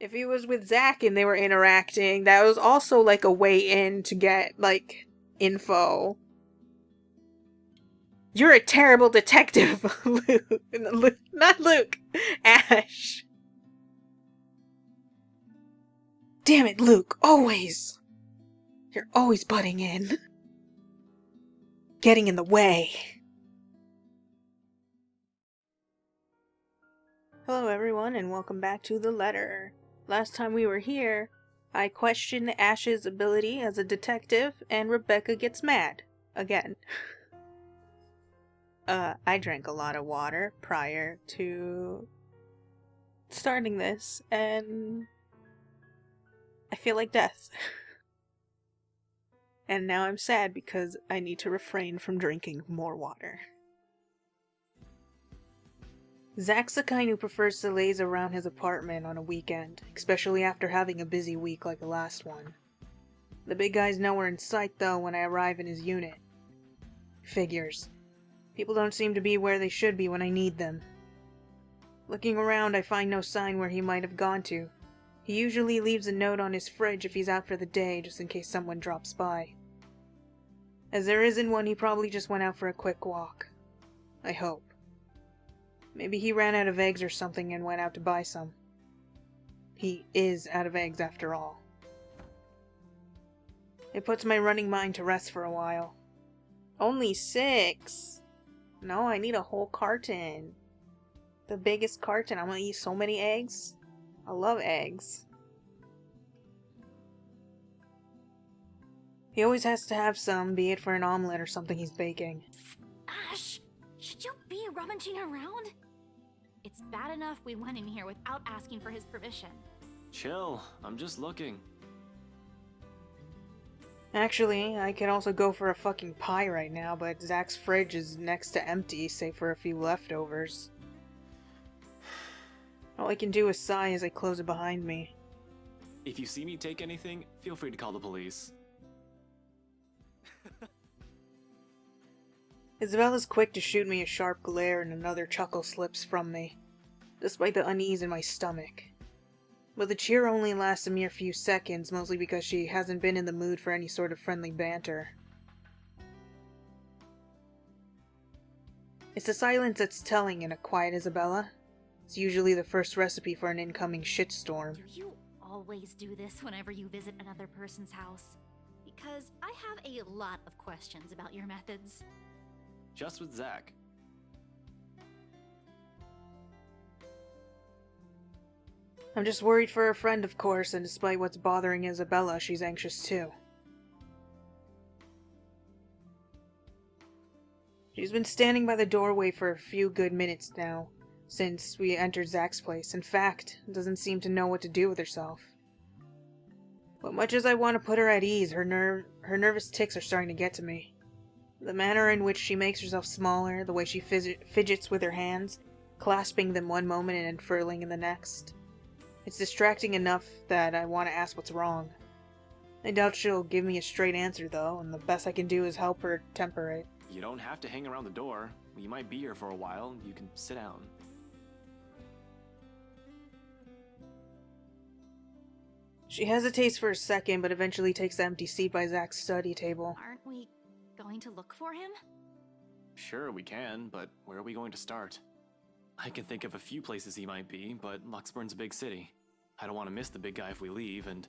If he was with Zach and they were interacting, that was also like a way in to get, like, info. You're a terrible detective, Luke. Not Luke. Ash. Damn it, Luke. Always. You're always butting in. Getting in the way. Hello everyone and welcome back to The Letter. Last time we were here, I questioned Ash's ability as a detective and Rebecca gets mad. Again. I drank a lot of water prior to starting this and I feel like death. And now I'm sad because I need to refrain from drinking more water. Zach's the kind who prefers to laze around his apartment on a weekend, especially after having a busy week like the last one. The big guy's nowhere in sight though when I arrive in his unit. Figures. People don't seem to be where they should be when I need them. Looking around, I find no sign where he might have gone to. He usually leaves a note on his fridge if he's out for the day, just in case someone drops by. As there isn't one, he probably just went out for a quick walk. I hope. Maybe he ran out of eggs or something and went out to buy some. He is out of eggs after all. It puts my running mind to rest for a while. Only 6! No, I need a whole carton. The biggest carton. I'm gonna eat so many eggs. I love eggs. He always has to have some, be it for an omelet or something he's baking. Ash, should you be rummaging around? It's bad enough we went in here without asking for his permission. Chill, I'm just looking. Actually, I could also go for a fucking pie right now, but Zach's fridge is next to empty, save for a few leftovers. All I can do is sigh as I close it behind me. If you see me take anything, feel free to call the police. Isabella's quick to shoot me a sharp glare and another chuckle slips from me, despite the unease in my stomach. But the cheer only lasts a mere few seconds, mostly because she hasn't been in the mood for any sort of friendly banter. It's the silence that's telling in a quiet Isabella. It's usually the first recipe for an incoming shitstorm. Do you always do this whenever you visit another person's house? Because I have a lot of questions about your methods. Just with Zach. I'm just worried for her friend, of course, and despite what's bothering Isabella, she's anxious too. She's been standing by the doorway for a few good minutes now, since we entered Zach's place. In fact, doesn't seem to know what to do with herself. But much as I want to put her at ease, her nervous tics are starting to get to me. The manner in which she makes herself smaller, the way she fidgets with her hands, clasping them one moment and unfurling in the next. It's distracting enough that I want to ask what's wrong. I doubt she'll give me a straight answer though, and the best I can do is help her temper it. You don't have to hang around the door. You might be here for a while. You can sit down. She hesitates for a second, but eventually takes the empty seat by Zach's study table. Aren't we going to look for him? Sure, we can, but where are we going to start? I can think of a few places he might be, but Luxburn's a big city. I don't want to miss the big guy if we leave, and...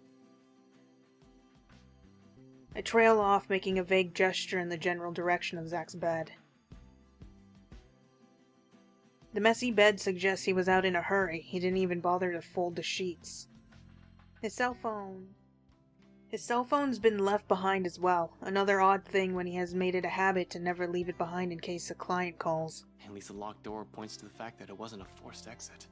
I trail off, making a vague gesture in the general direction of Zach's bed. The messy bed suggests he was out in a hurry. He didn't even bother to fold the sheets. His cell phone's been left behind as well. Another odd thing when he has made it a habit to never leave it behind in case a client calls. At least the locked door points to the fact that it wasn't a forced exit.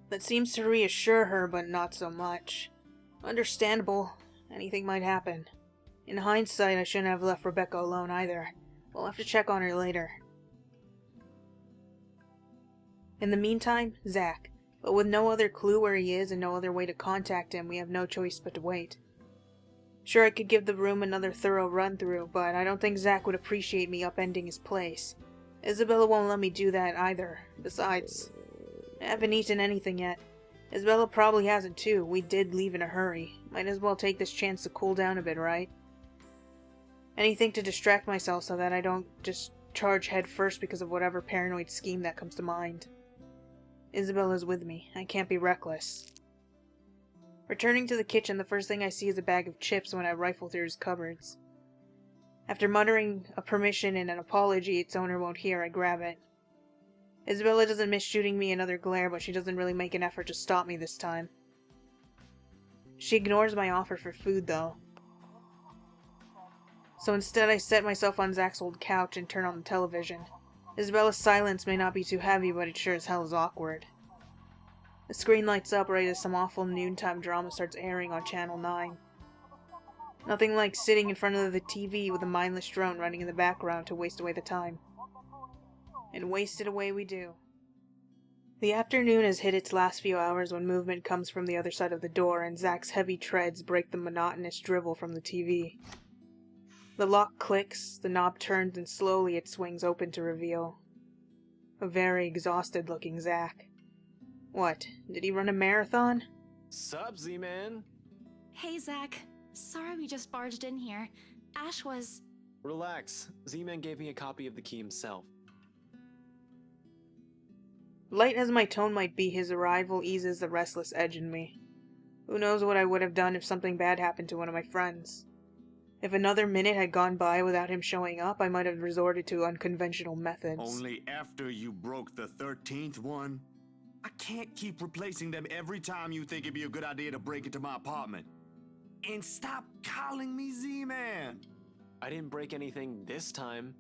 That seems to reassure her, but not so much. Understandable. Anything might happen. In hindsight, I shouldn't have left Rebecca alone either. We'll have to check on her later. In the meantime, Zach. But with no other clue where he is and no other way to contact him, we have no choice but to wait. Sure, I could give the room another thorough run-through, but I don't think Zach would appreciate me upending his place. Isabella won't let me do that either. Besides, I haven't eaten anything yet. Isabella probably hasn't too. We did leave in a hurry. Might as well take this chance to cool down a bit, right? Anything to distract myself so that I don't just charge head first because of whatever paranoid scheme that comes to mind. Isabella's with me. I can't be reckless. Returning to the kitchen, the first thing I see is a bag of chips when I rifle through his cupboards. After muttering a permission and an apology its owner won't hear, I grab it. Isabella doesn't miss shooting me another glare, but she doesn't really make an effort to stop me this time. She ignores my offer for food, though. So instead I set myself on Zach's old couch and turn on the television. Isabella's silence may not be too heavy, but it sure as hell is awkward. The screen lights up right as some awful noontime drama starts airing on Channel 9. Nothing like sitting in front of the TV with a mindless drone running in the background to waste away the time. And waste it away we do. The afternoon has hit its last few hours when movement comes from the other side of the door and Zach's heavy treads break the monotonous drivel from the TV. The lock clicks, the knob turns, and slowly it swings open to reveal a very exhausted-looking Zach. What, did he run a marathon? Sup, Z-Man? Hey, Zach. Sorry we just barged in here. Ash was... Relax. Z-Man gave me a copy of the key himself. Light as my tone might be, his arrival eases the restless edge in me. Who knows what I would have done if something bad happened to one of my friends. If another minute had gone by without him showing up, I might have resorted to unconventional methods. Only after you broke the 13th one? I can't keep replacing them every time you think it'd be a good idea to break into my apartment. And stop calling me Z-Man! I didn't break anything this time.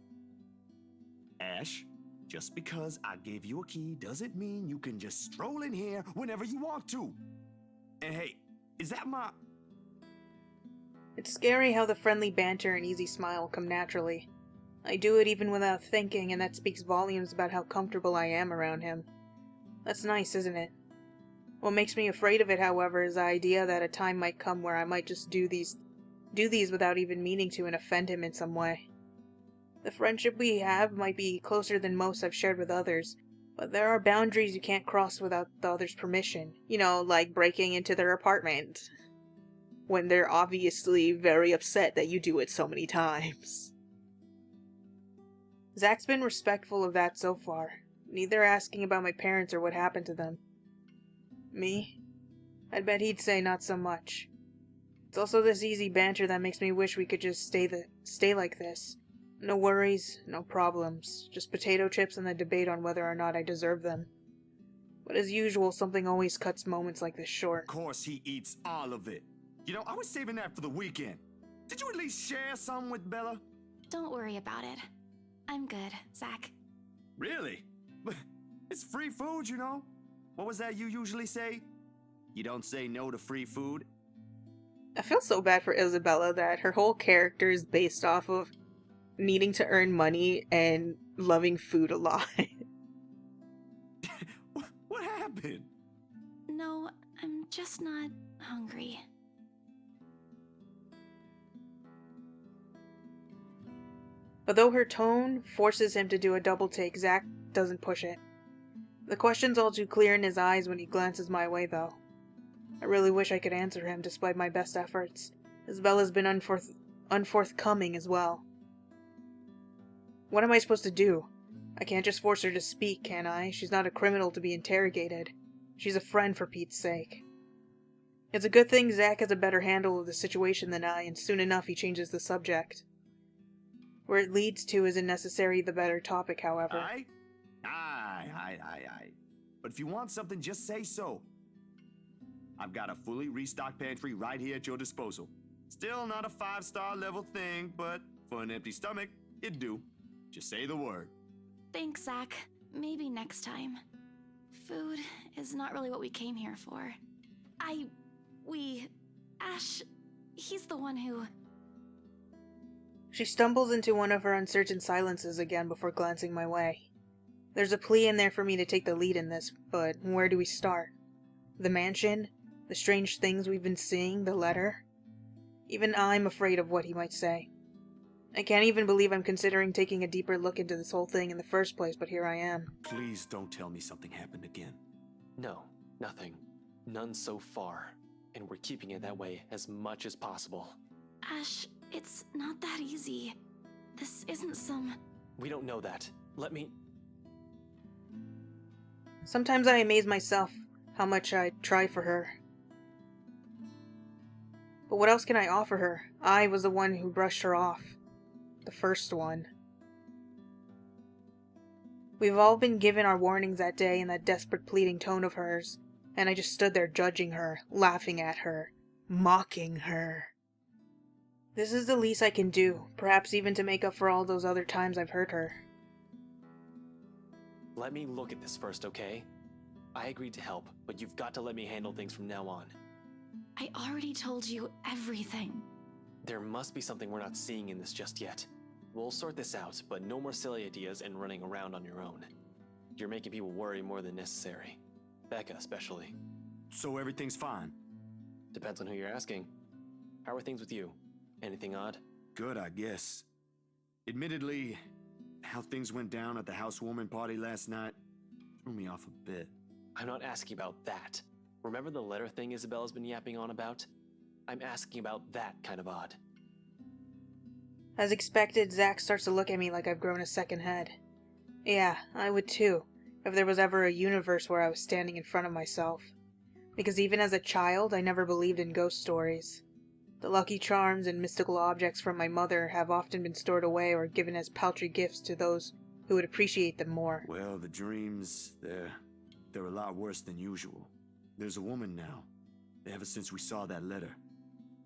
Ash, just because I gave you a key doesn't mean you can just stroll in here whenever you want to. And hey, is that my... It's scary how the friendly banter and easy smile come naturally. I do it even without thinking, and that speaks volumes about how comfortable I am around him. That's nice, isn't it? What makes me afraid of it, however, is the idea that a time might come where I might just do these without even meaning to and offend him in some way. The friendship we have might be closer than most I've shared with others, but there are boundaries you can't cross without the other's permission. You know, like breaking into their apartment. When they're obviously very upset that you do it so many times. Zach's been respectful of that so far, neither asking about my parents or what happened to them. Me? I'd bet he'd say not so much. It's also this easy banter that makes me wish we could just stay like this. No worries, no problems, just potato chips and the debate on whether or not I deserve them. But as usual, something always cuts moments like this short. Of course he eats all of it. You know, I was saving that for the weekend. Did you at least share some with Bella? Don't worry about it. I'm good, Zach. Really? It's free food, you know? What was that you usually say? You don't say no to free food? I feel so bad for Isabella that her whole character is based off of needing to earn money and loving food a lot. What happened? No, I'm just not hungry. Although her tone forces him to do a double take, Zach doesn't push it. The question's all too clear in his eyes when he glances my way, though. I really wish I could answer him despite my best efforts. Isabella's been unforthcoming as well. What am I supposed to do? I can't just force her to speak, can I? She's not a criminal to be interrogated. She's a friend, for Pete's sake. It's a good thing Zach has a better handle of the situation than I, and soon enough he changes the subject. Where it leads to isn't necessarily the better topic, however. Aye. But if you want something, just say so. I've got a fully restocked pantry right here at your disposal. Still not a 5-star level thing, but for an empty stomach, it'd do. Just say the word. Thanks, Zach. Maybe next time. Food is not really what we came here for. Ash, he's the one who... She stumbles into one of her uncertain silences again before glancing my way. There's a plea in there for me to take the lead in this, but where do we start? The mansion? The strange things we've been seeing? The letter? Even I'm afraid of what he might say. I can't even believe I'm considering taking a deeper look into this whole thing in the first place, but here I am. Please don't tell me something happened again. No, nothing. None so far. And we're keeping it that way as much as possible. Ash, it's not that easy. This isn't some... We don't know that. Let me... Sometimes I amaze myself how much I try for her. But what else can I offer her? I was the one who brushed her off. The first one. We've all been given our warnings that day in that desperate pleading tone of hers, and I just stood there judging her, laughing at her, mocking her. This is the least I can do, perhaps even to make up for all those other times I've hurt her. Let me look at this first, okay? I agreed to help, but you've got to let me handle things from now on. I already told you everything. There must be something we're not seeing in this just yet. We'll sort this out, but no more silly ideas and running around on your own. You're making people worry more than necessary. Becca, especially. So everything's fine? Depends on who you're asking. How are things with you? Anything odd? Good, I guess. Admittedly, how things went down at the housewarming party last night threw me off a bit. I'm not asking about that. Remember the letter thing Isabella's been yapping on about? I'm asking about that kind of odd. As expected, Zack starts to look at me like I've grown a second head. Yeah, I would too, if there was ever a universe where I was standing in front of myself. Because even as a child, I never believed in ghost stories. The lucky charms and mystical objects from my mother have often been stored away or given as paltry gifts to those who would appreciate them more. Well, the dreams, they're a lot worse than usual. There's a woman now, ever since we saw that letter.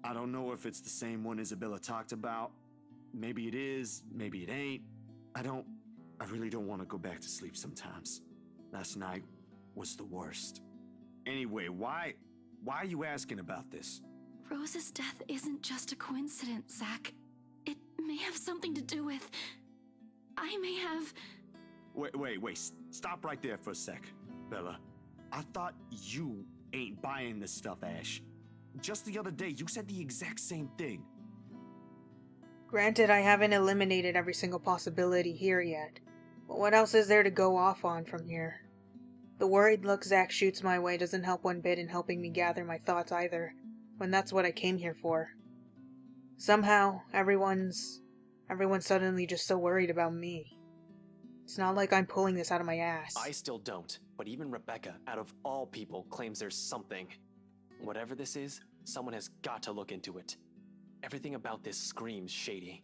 I don't know if it's the same one Isabella talked about. Maybe it is, maybe it ain't. I really don't want to go back to sleep sometimes. Last night was the worst. Anyway, why are you asking about this? Rose's death isn't just a coincidence, Zack. It may have something to do with... I may have... Wait, stop right there for a sec, Bella. I thought you ain't buying this stuff, Ash. Just the other day, you said the exact same thing. Granted, I haven't eliminated every single possibility here yet, but what else is there to go off on from here? The worried look Zack shoots my way doesn't help one bit in helping me gather my thoughts either, when that's what I came here for. Somehow, everyone's suddenly just so worried about me. It's not like I'm pulling this out of my ass. I still don't, but even Rebecca, out of all people, claims there's something. Whatever this is, someone has got to look into it. Everything about this screams shady.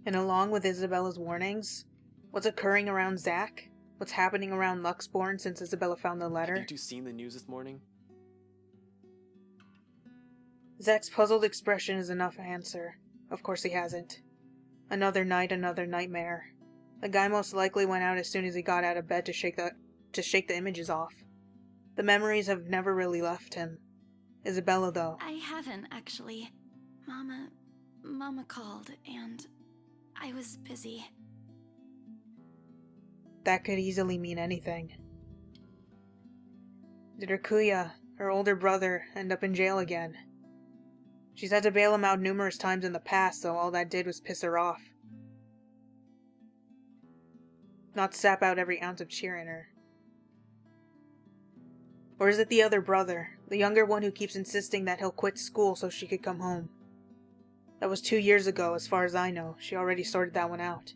And along with Isabella's warnings, what's occurring around Zack? What's happening around Luxborn since Isabella found the letter? Have you two seen the news this morning? Zack's puzzled expression is enough answer. Of course he hasn't. Another night, another nightmare. The guy most likely went out as soon as he got out of bed to shake the images off. The memories have never really left him. Isabella, though. I haven't, actually. Mama called, and I was busy. That could easily mean anything. Did Rakuya, her older brother, end up in jail again? She's had to bail him out numerous times in the past, so all that did was piss her off. Not sap out every ounce of cheer in her. Or is it the other brother, the younger one who keeps insisting that he'll quit school so she could come home? That was 2 years ago, as far as I know. She already sorted that one out.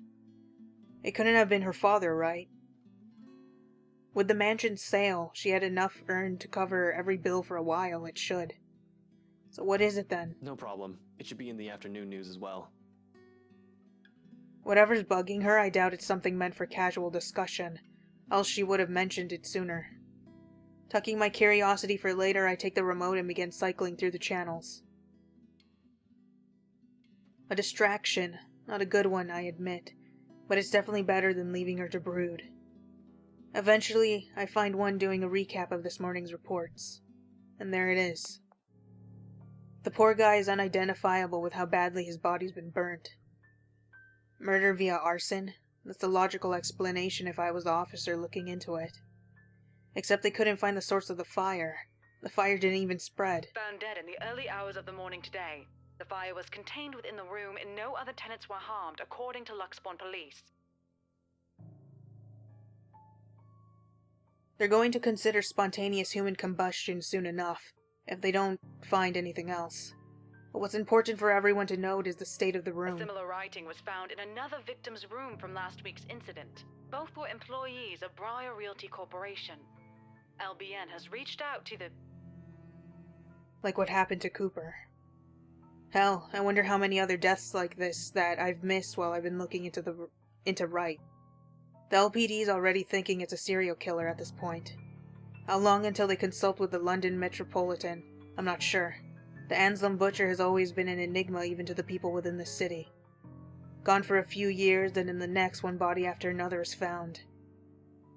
It couldn't have been her father, right? With the mansion's sale, she had enough earned to cover every bill for a while. It should. So what is it then? No problem. It should be in the afternoon news as well. Whatever's bugging her, I doubt it's something meant for casual discussion, else she would have mentioned it sooner. Tucking my curiosity for later, I take the remote and begin cycling through the channels. A distraction. Not a good one, I admit, but it's definitely better than leaving her to brood. Eventually, I find one doing a recap of this morning's reports. And there it is. The poor guy is unidentifiable with how badly his body's been burnt. Murder via arson? That's the logical explanation if I was the officer looking into it. Except they couldn't find the source of the fire. The fire didn't even spread. Found dead in the early hours of the morning today. The fire was contained within the room and no other tenants were harmed, according to Luxborn police. They're going to consider spontaneous human combustion soon enough, if they don't find anything else. But what's important for everyone to note is the state of the A room. similar writing was found in another victim's room from last week's incident. Both were employees of Briar Realty Corporation. LBN has reached out to the... Like what happened to Cooper. Hell, I wonder how many other deaths like this that I've missed while I've been looking into Wright. The LPD's already thinking it's a serial killer at this point. How long until they consult with the London Metropolitan? I'm not sure. The Anselm Butcher has always been an enigma even to the people within the city. Gone for a few years, then in the next one body after another is found.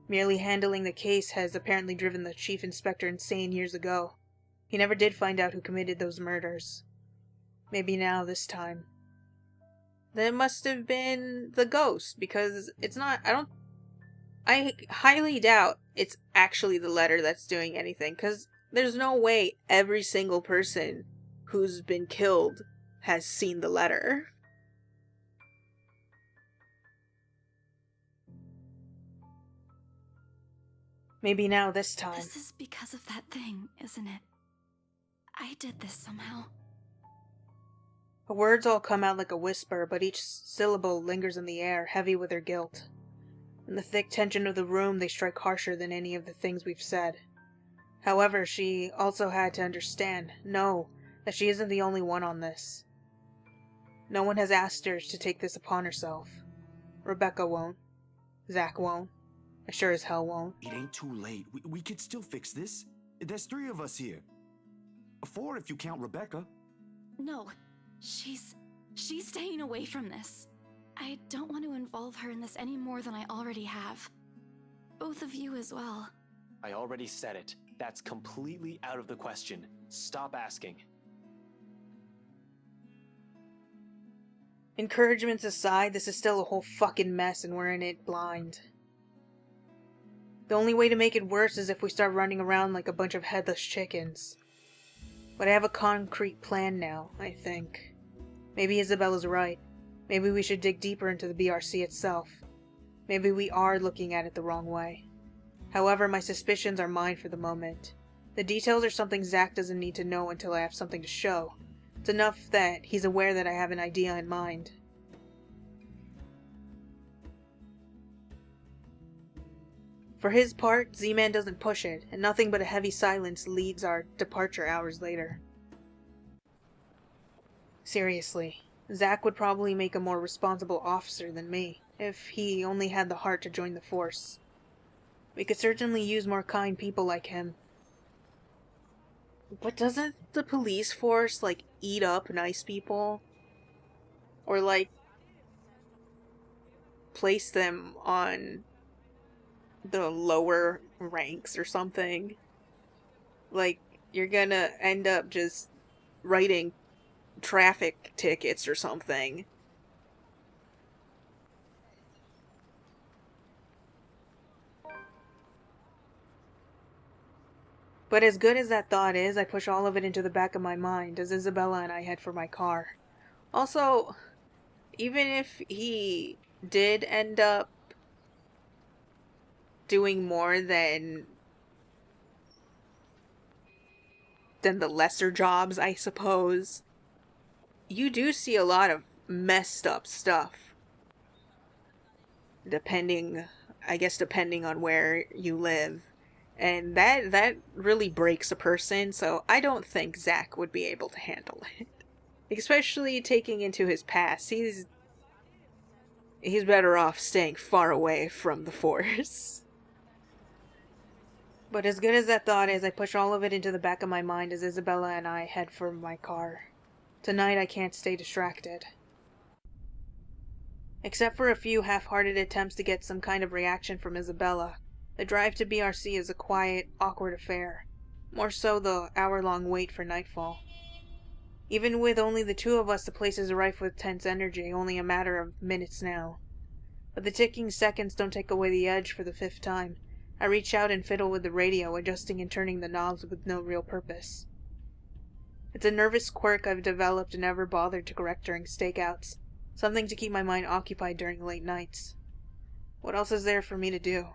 Merely handling the case has apparently driven the chief inspector insane years ago. He never did find out who committed those murders. Maybe now, this time. Then it must have been the ghost, because it's not, I highly doubt it's actually the letter that's doing anything, because there's no way every single person who's been killed has seen the letter. Maybe now, this time. This is because of that thing, isn't it? I did this somehow. The words all come out like a whisper, but each syllable lingers in the air, heavy with her guilt. In the thick tension of the room, they strike harsher than any of the things we've said. However, she also had to understand, know, that she isn't the only one on this. No one has asked her to take this upon herself. Rebecca won't. Zach won't. I sure as hell won't. It ain't too late. We could still fix this. There's 3 of us here. 4 if you count Rebecca. No, she's staying away from this. I don't want to involve her in this any more than I already have. Both of you as well. I already said it. That's completely out of the question. Stop asking. Encouragements aside, this is still a whole fucking mess and we're in it blind. The only way to make it worse is if we start running around like a bunch of headless chickens. But I have a concrete plan now, I think. Maybe Isabella's right. Maybe we should dig deeper into the BRC itself. Maybe we are looking at it the wrong way. However, my suspicions are mine for the moment. The details are something Zach doesn't need to know until I have something to show. It's enough that he's aware that I have an idea in mind. For his part, Z-Man doesn't push it, and nothing but a heavy silence leads our departure hours later. Seriously, Zach would probably make a more responsible officer than me, if he only had the heart to join the force. We could certainly use more kind people like him. But doesn't the police force, like, eat up nice people? Or, like, place them on the lower ranks or something? Like, you're gonna end up just writing traffic tickets or something. But as good as that thought is, I push all of it into the back of my mind as Isabella and I head for my car. Also, even if he did end up doing more than the lesser jobs, I suppose, you do see a lot of messed up stuff. Depending on where you live. And that really breaks a person, so I don't think Zach would be able to handle it. Especially taking into his past. He's better off staying far away from the Force. But as good as that thought is, I push all of it into the back of my mind as Isabella and I head for my car. Tonight I can't stay distracted. Except for a few half-hearted attempts to get some kind of reaction from Isabella, the drive to BRC is a quiet, awkward affair. More so the hour-long wait for nightfall. Even with only the 2 of us, the place is rife with tense energy, only a matter of minutes now. But the ticking seconds don't take away the edge for the 5th time. I reach out and fiddle with the radio, adjusting and turning the knobs with no real purpose. It's a nervous quirk I've developed and never bothered to correct during stakeouts. Something to keep my mind occupied during late nights. What else is there for me to do?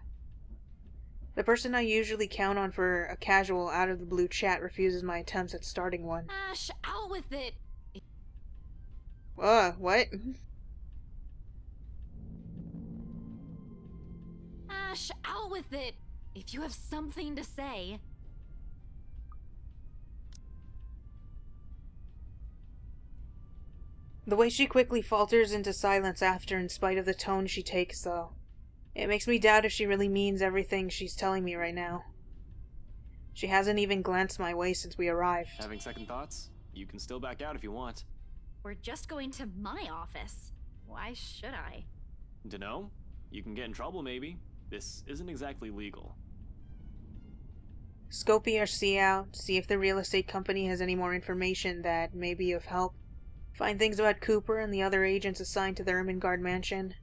The person I usually count on for a casual, out-of-the-blue chat refuses my attempts at starting one. Ash, out with it! What? Ash, out with it! If you have something to say. The way she quickly falters into silence after, in spite of the tone she takes, though. It makes me doubt if she really means everything she's telling me right now. She hasn't even glanced my way since we arrived. Having second thoughts? You can still back out if you want. We're just going to my office. Why should I? Dunno. You can get in trouble, maybe. This isn't exactly legal. Scope ERC out, see if the real estate company has any more information that may be of help. Find things about Cooper and the other agents assigned to the Ermengarde mansion.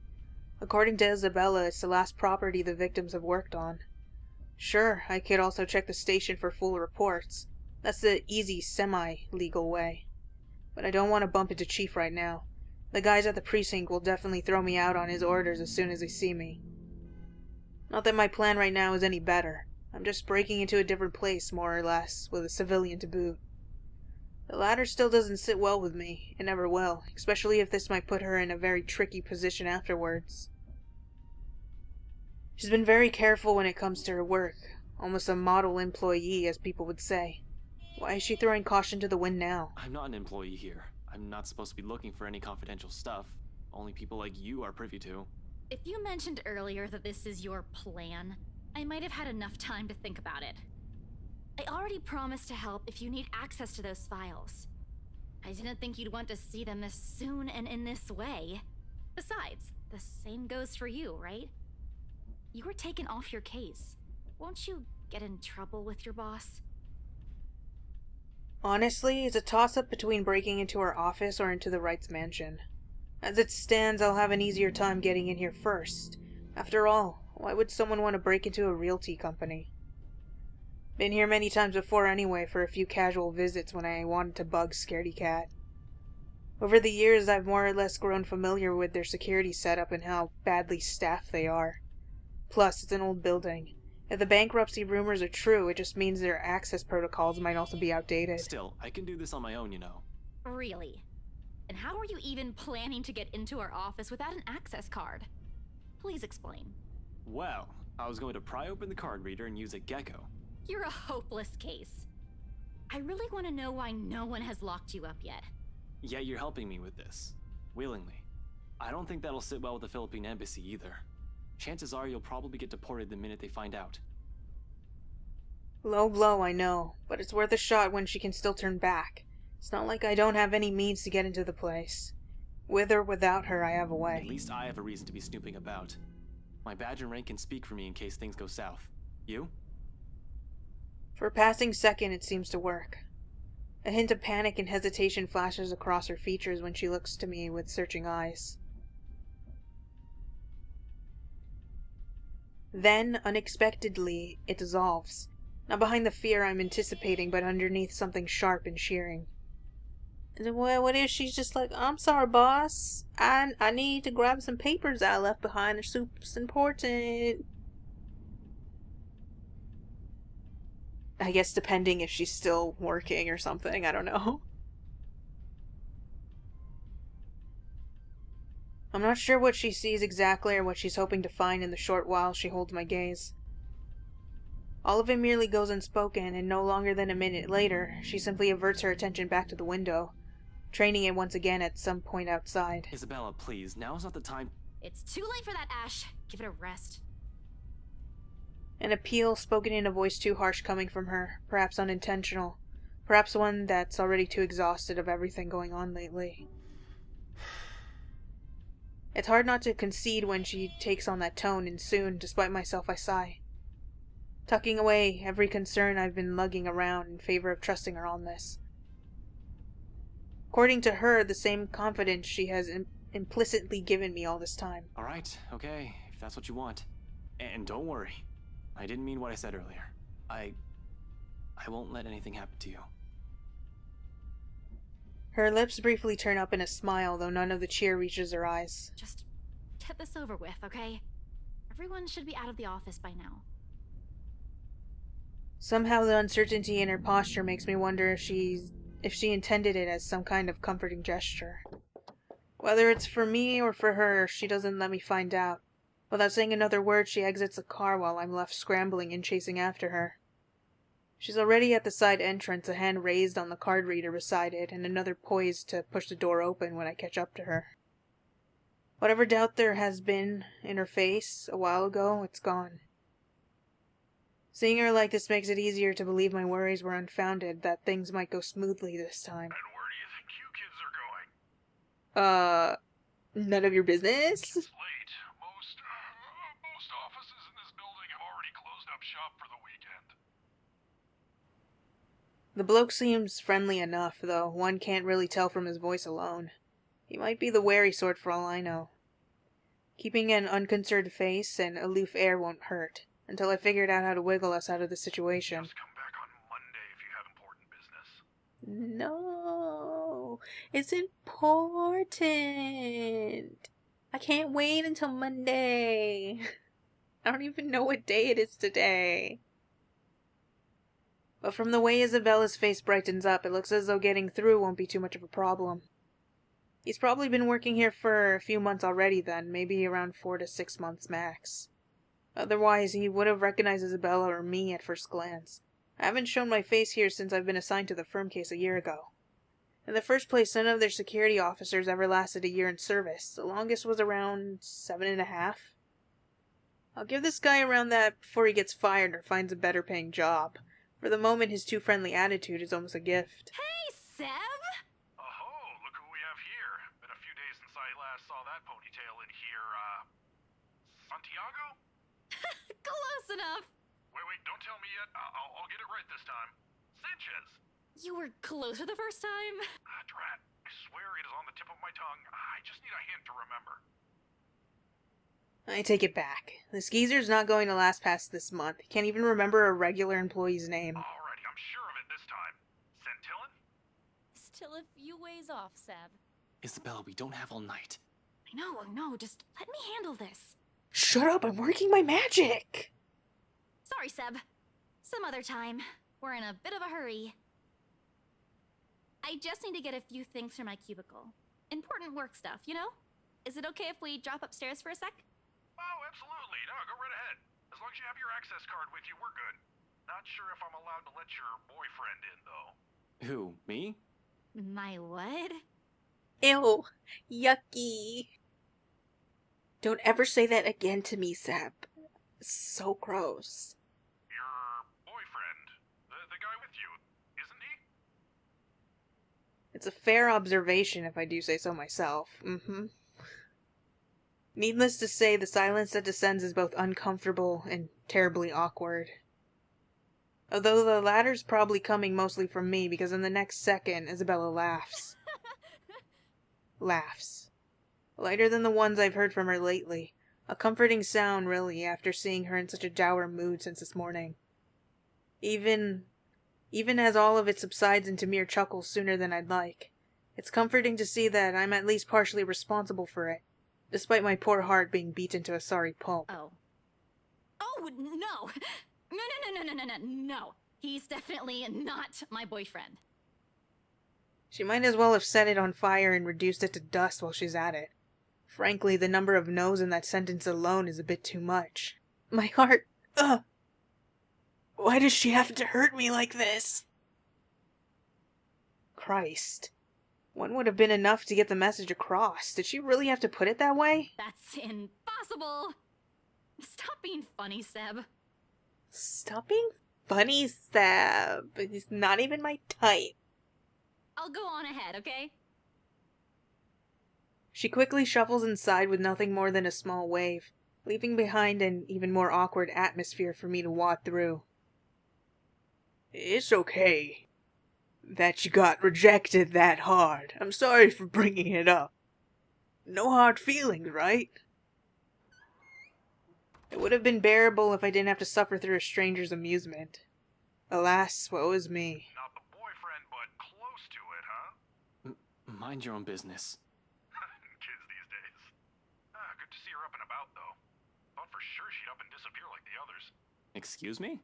According to Isabella, it's the last property the victims have worked on. Sure, I could also check the station for full reports. That's the easy, semi-legal way. But I don't want to bump into Chief right now. The guys at the precinct will definitely throw me out on his orders as soon as they see me. Not that my plan right now is any better. I'm just breaking into a different place, more or less, with a civilian to boot. The latter still doesn't sit well with me. It never will, especially if this might put her in a very tricky position afterwards. She's been very careful when it comes to her work. Almost a model employee, as people would say. Why is she throwing caution to the wind now? I'm not an employee here. I'm not supposed to be looking for any confidential stuff. Only people like you are privy to. If you mentioned earlier that this is your plan, I might have had enough time to think about it. I already promised to help if you need access to those files. I didn't think you'd want to see them this soon and in this way. Besides, the same goes for you, right? You were taken off your case. Won't you get in trouble with your boss? Honestly, it's a toss-up between breaking into her office or into the Wright's mansion. As it stands, I'll have an easier time getting in here first. After all, why would someone want to break into a realty company? Been here many times before anyway for a few casual visits when I wanted to bug Scaredy Cat. Over the years, I've more or less grown familiar with their security setup and how badly staffed they are. Plus, it's an old building. If the bankruptcy rumors are true, it just means their access protocols might also be outdated. Still, I can do this on my own, you know. Really? And how are you even planning to get into our office without an access card? Please explain. Well, I was going to pry open the card reader and use a gecko. You're a hopeless case. I really want to know why no one has locked you up yet. Yet you're helping me with this. Willingly. I don't think that'll sit well with the Philippine embassy either. Chances are you'll probably get deported the minute they find out. Low blow, I know, but it's worth a shot when she can still turn back. It's not like I don't have any means to get into the place. With or without her, I have a way. At least I have a reason to be snooping about. My badge and rank can speak for me in case things go south. You? For a passing second, it seems to work. A hint of panic and hesitation flashes across her features when she looks to me with searching eyes. Then, unexpectedly, it dissolves. Not behind the fear I'm anticipating, but underneath something sharp and shearing. And what if she's just like, I'm sorry, boss. I need to grab some papers I left behind. They're super important. I guess depending if she's still working or something, I don't know. I'm not sure what she sees exactly or what she's hoping to find in the short while she holds my gaze. All of it merely goes unspoken, and no longer than a minute later, she simply averts her attention back to the window, training it once again at some point outside. Isabella, please, now's not the time. It's too late for that, Ash. Give it a rest. An appeal spoken in a voice too harsh coming from her, perhaps unintentional, perhaps one that's already too exhausted of everything going on lately. It's hard not to concede when she takes on that tone, and soon, despite myself, I sigh, tucking away every concern I've been lugging around in favor of trusting her on this. According to her, the same confidence she has implicitly given me all this time. Alright, okay, if that's what you want. And don't worry. I didn't mean what I said earlier. I won't let anything happen to you. Her lips briefly turn up in a smile, though none of the cheer reaches her eyes. Just get this over with, okay? Everyone should be out of the office by now. Somehow the uncertainty in her posture makes me wonder if she intended it as some kind of comforting gesture. Whether it's for me or for her, she doesn't let me find out. Without saying another word, she exits the car while I'm left scrambling and chasing after her. She's already at the side entrance, a hand raised on the card reader beside it, and another poised to push the door open when I catch up to her. Whatever doubt there has been in her face a while ago, it's gone. Seeing her like this makes it easier to believe my worries were unfounded, that things might go smoothly this time. And where do you think you kids are going? None of your business? It's late. Most offices in this building have already closed up shop for the weekend. The bloke seems friendly enough, though one can't really tell from his voice alone. He might be the wary sort for all I know. Keeping an unconcerned face and aloof air won't hurt, until I figured out how to wiggle us out of the situation. Just come back on Monday if you have important business. No, it's important. I can't wait until Monday. I don't even know what day it is today. But from the way Isabella's face brightens up, it looks as though getting through won't be too much of a problem. He's probably been working here for a few months already then, maybe around 4 to 6 months max. Otherwise, he would have recognized Isabella or me at first glance. I haven't shown my face here since I've been assigned to the firm case a year ago. In the first place, none of their security officers ever lasted a year in service. The longest was around 7.5. I'll give this guy around that before he gets fired or finds a better paying job. For the moment, his too friendly attitude is almost a gift. Hey, Seb! Oh, look who we have here. Been a few days since I last saw that ponytail in here, Santiago? Close enough! Wait, don't tell me yet. I'll get it right this time. Sanchez! You were closer the first time? Drat. I swear it is on the tip of my tongue. I just need a hint to remember. I take it back. This geezer's not going to last past this month. He can't even remember a regular employee's name. Alrighty, I'm sure of it this time. Centillon? Still a few ways off, Seb. Isabella, we don't have all night. I know, just let me handle this. Shut up, I'm working my magic! Sorry, Seb. Some other time. We're in a bit of a hurry. I just need to get a few things from my cubicle. Important work stuff, you know? Is it okay if we drop upstairs for a sec? Oh, absolutely. No, go right ahead. As long as you have your access card with you, we're good. Not sure if I'm allowed to let your boyfriend in, though. Who, me? My what? Ew, yucky. Don't ever say that again to me, Seb. So gross. Your boyfriend, the guy with you, isn't he? It's a fair observation if I do say so myself. Needless to say, the silence that descends is both uncomfortable and terribly awkward. Although the latter's probably coming mostly from me, because in the next second, Isabella laughs. Laughs. Lighter than the ones I've heard from her lately. A comforting sound, really, after seeing her in such a dour mood since this morning. Even as all of it subsides into mere chuckles sooner than I'd like. It's comforting to see that I'm at least partially responsible for it, despite my poor heart being beaten to a sorry pulp. Oh, no. No. He's definitely not my boyfriend. She might as well have set it on fire and reduced it to dust while she's at it. Frankly, the number of no's in that sentence alone is a bit too much. My heart... Ugh! Why does she have to hurt me like this? Christ. One would have been enough to get the message across. Did she really have to put it that way? That's impossible. Stop being funny, Seb. Stop being funny, Seb. He's not even my type. I'll go on ahead, okay? She quickly shuffles inside with nothing more than a small wave, leaving behind an even more awkward atmosphere for me to wade through. It's okay that you got rejected that hard. I'm sorry for bringing it up. No hard feelings, right? It would have been bearable if I didn't have to suffer through a stranger's amusement. Alas, woe is me. Not the boyfriend, but close to it, huh? Mind your own business. Kids these days. Good to see her up and about, though. Thought for sure she'd up and disappear like the others. Excuse me?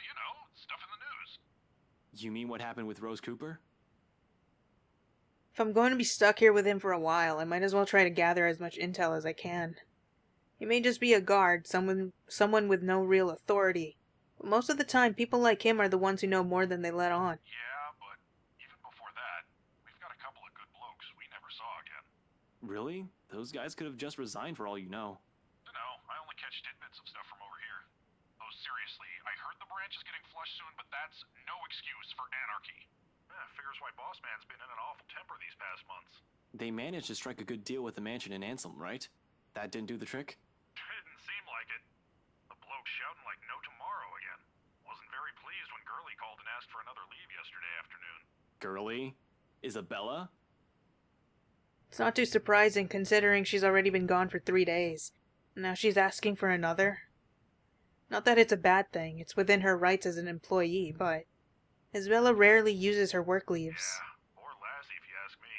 you know, stuff in the news. You mean what happened with Rose Cooper? If I'm going to be stuck here with him for a while, I might as well try to gather as much intel as I can. He may just be a guard, someone with no real authority. But most of the time, people like him are the ones who know more than they let on. Yeah, but even before that, we've got a couple of good blokes we never saw again. Really? Those guys could have just resigned for all you know. No, I only catch tidbits of stuff from over here. Though seriously, I heard the branch is getting flushed soon, but that's no excuse for anarchy. Figures why Boss Man's been in an awful temper these past months. They managed to strike a good deal with the mansion in Ansem, right? That didn't do the trick? Didn't seem like it. The bloke shouting like no tomorrow again. Wasn't very pleased when Gurley called and asked for another leave yesterday afternoon. Gurley? Isabella? It's not too surprising considering she's already been gone for 3 days. Now she's asking for another. Not that it's a bad thing, it's within her rights as an employee, but Isabella rarely uses her work leaves. Yeah, poor lassie if you ask me.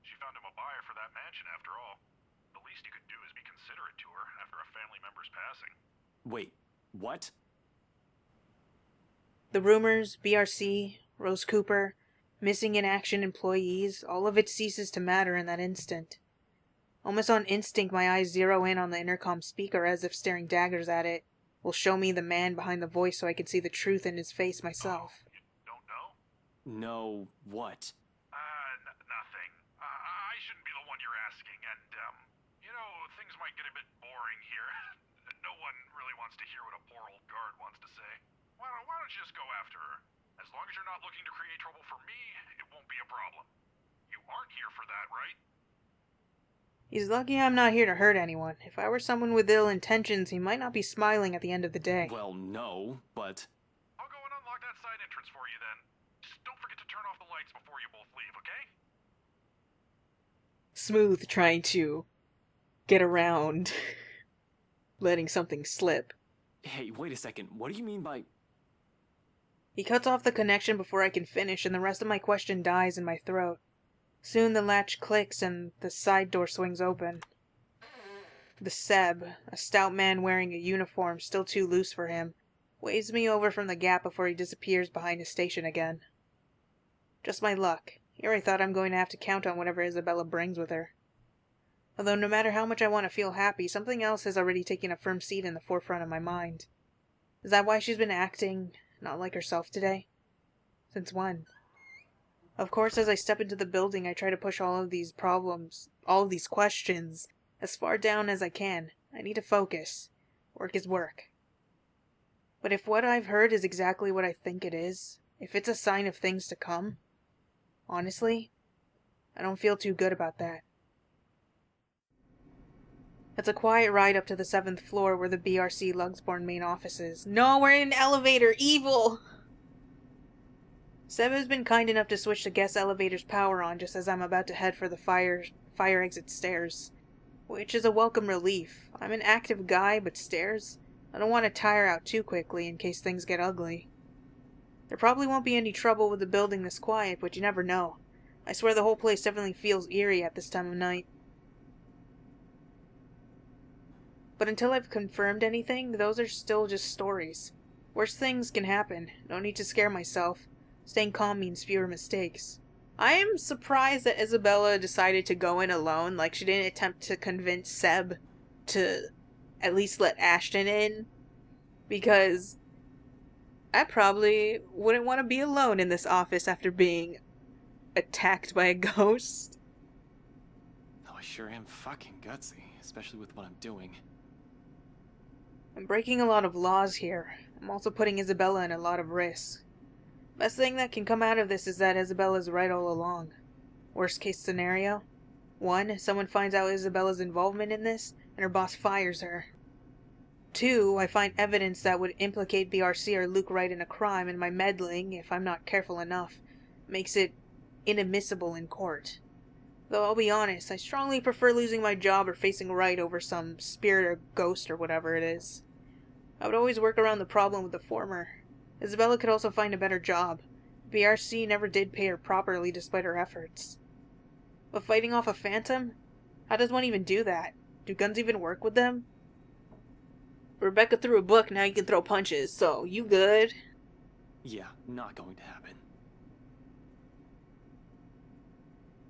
She found him a buyer for that mansion after all. The least you could do is be considerate to her after a family member's passing. Wait, what? The rumors, BRC, Rose Cooper, missing in action employees, all of it ceases to matter in that instant. Almost on instinct, my eyes zero in on the intercom speaker as if staring daggers at it. Will show me the man behind the voice so I can see the truth in his face myself. Don't know? No, what? Nothing. I shouldn't be the one you're asking, and, you know, things might get a bit boring here. No one really wants to hear what a poor old guard wants to say. Why don't you just go after her? As long as you're not looking to create trouble for me, it won't be a problem. You aren't here for that, right? He's lucky I'm not here to hurt anyone. If I were someone with ill intentions, he might not be smiling at the end of the day. Well, no, but... I'll go and unlock that side entrance for you then. Just don't forget to turn off the lights before you both leave, okay? Smooth trying to get around letting something slip. Hey, wait a second, what do you mean by... He cuts off the connection before I can finish, and the rest of my question dies in my throat. Soon the latch clicks and the side door swings open. The Seb, a stout man wearing a uniform still too loose for him, waves me over from the gap before he disappears behind his station again. Just my luck. Here I thought I'm going to have to count on whatever Isabella brings with her. Although no matter how much I want to feel happy, something else has already taken a firm seat in the forefront of my mind. Is that why she's been acting not like herself today? Since when? Of course, as I step into the building, I try to push all of these problems, all of these questions, as far down as I can. I need to focus. Work is work. But if what I've heard is exactly what I think it is, if it's a sign of things to come, honestly, I don't feel too good about that. It's a quiet ride up to the 7th floor where the BRC Lugsborn main office is. No, we're in an elevator! Evil! Seb has been kind enough to switch the guest elevator's power on just as I'm about to head for the fire exit stairs, which is a welcome relief. I'm an active guy, but stairs? I don't want to tire out too quickly in case things get ugly. There probably won't be any trouble with the building this quiet, but you never know. I swear the whole place definitely feels eerie at this time of night. But until I've confirmed anything, those are still just stories. Worse things can happen. No need to scare myself. Staying calm means fewer mistakes. I am surprised that Isabella decided to go in alone, like she didn't attempt to convince Seb to at least let Ashton in, because I probably wouldn't want to be alone in this office after being attacked by a ghost. Oh, I sure am fucking gutsy, especially with what I'm doing. I'm breaking a lot of laws here. I'm also putting Isabella in a lot of risk. Best thing that can come out of this is that Isabella's right all along. Worst case scenario? 1. Someone finds out Isabella's involvement in this, and her boss fires her. 2. I find evidence that would implicate BRC or Luke Wright in a crime, and my meddling, if I'm not careful enough, makes it inadmissible in court. Though I'll be honest, I strongly prefer losing my job or facing Wright over some spirit or ghost or whatever it is. I would always work around the problem with the former. Isabella could also find a better job. BRC never did pay her properly despite her efforts. But fighting off a phantom? How does one even do that? Do guns even work with them? Rebecca threw a book, now you can throw punches, so you good? Yeah, not going to happen.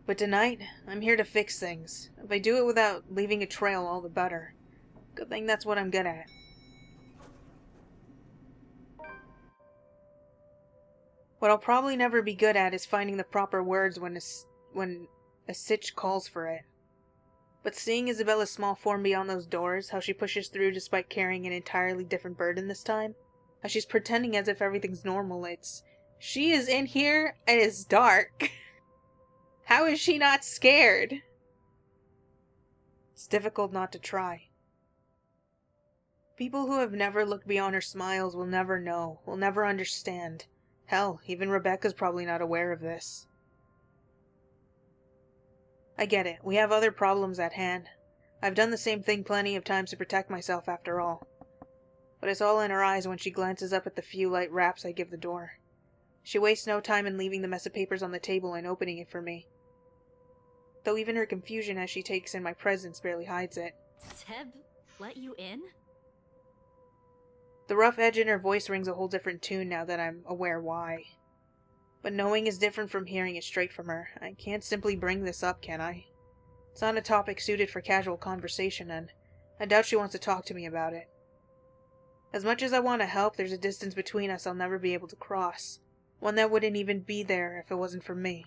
But tonight, I'm here to fix things. If I do it without leaving a trail, all the better. Good thing that's what I'm good at. What I'll probably never be good at is finding the proper words when a sitch calls for it. But seeing Isabella's small form beyond those doors, how she pushes through despite carrying an entirely different burden this time, how she's pretending as if everything's normal, she is in here and it's dark. How is she not scared? It's difficult not to try. People who have never looked beyond her smiles will never know, will never understand. Hell, even Rebecca's probably not aware of this. I get it, we have other problems at hand. I've done the same thing plenty of times to protect myself after all. But it's all in her eyes when she glances up at the few light raps I give the door. She wastes no time in leaving the mess of papers on the table and opening it for me. Though even her confusion as she takes in my presence barely hides it. Seb let you in? The rough edge in her voice rings a whole different tune now that I'm aware why. But knowing is different from hearing it straight from her. I can't simply bring this up, can I? It's not a topic suited for casual conversation, and I doubt she wants to talk to me about it. As much as I want to help, there's a distance between us I'll never be able to cross. One that wouldn't even be there if it wasn't for me.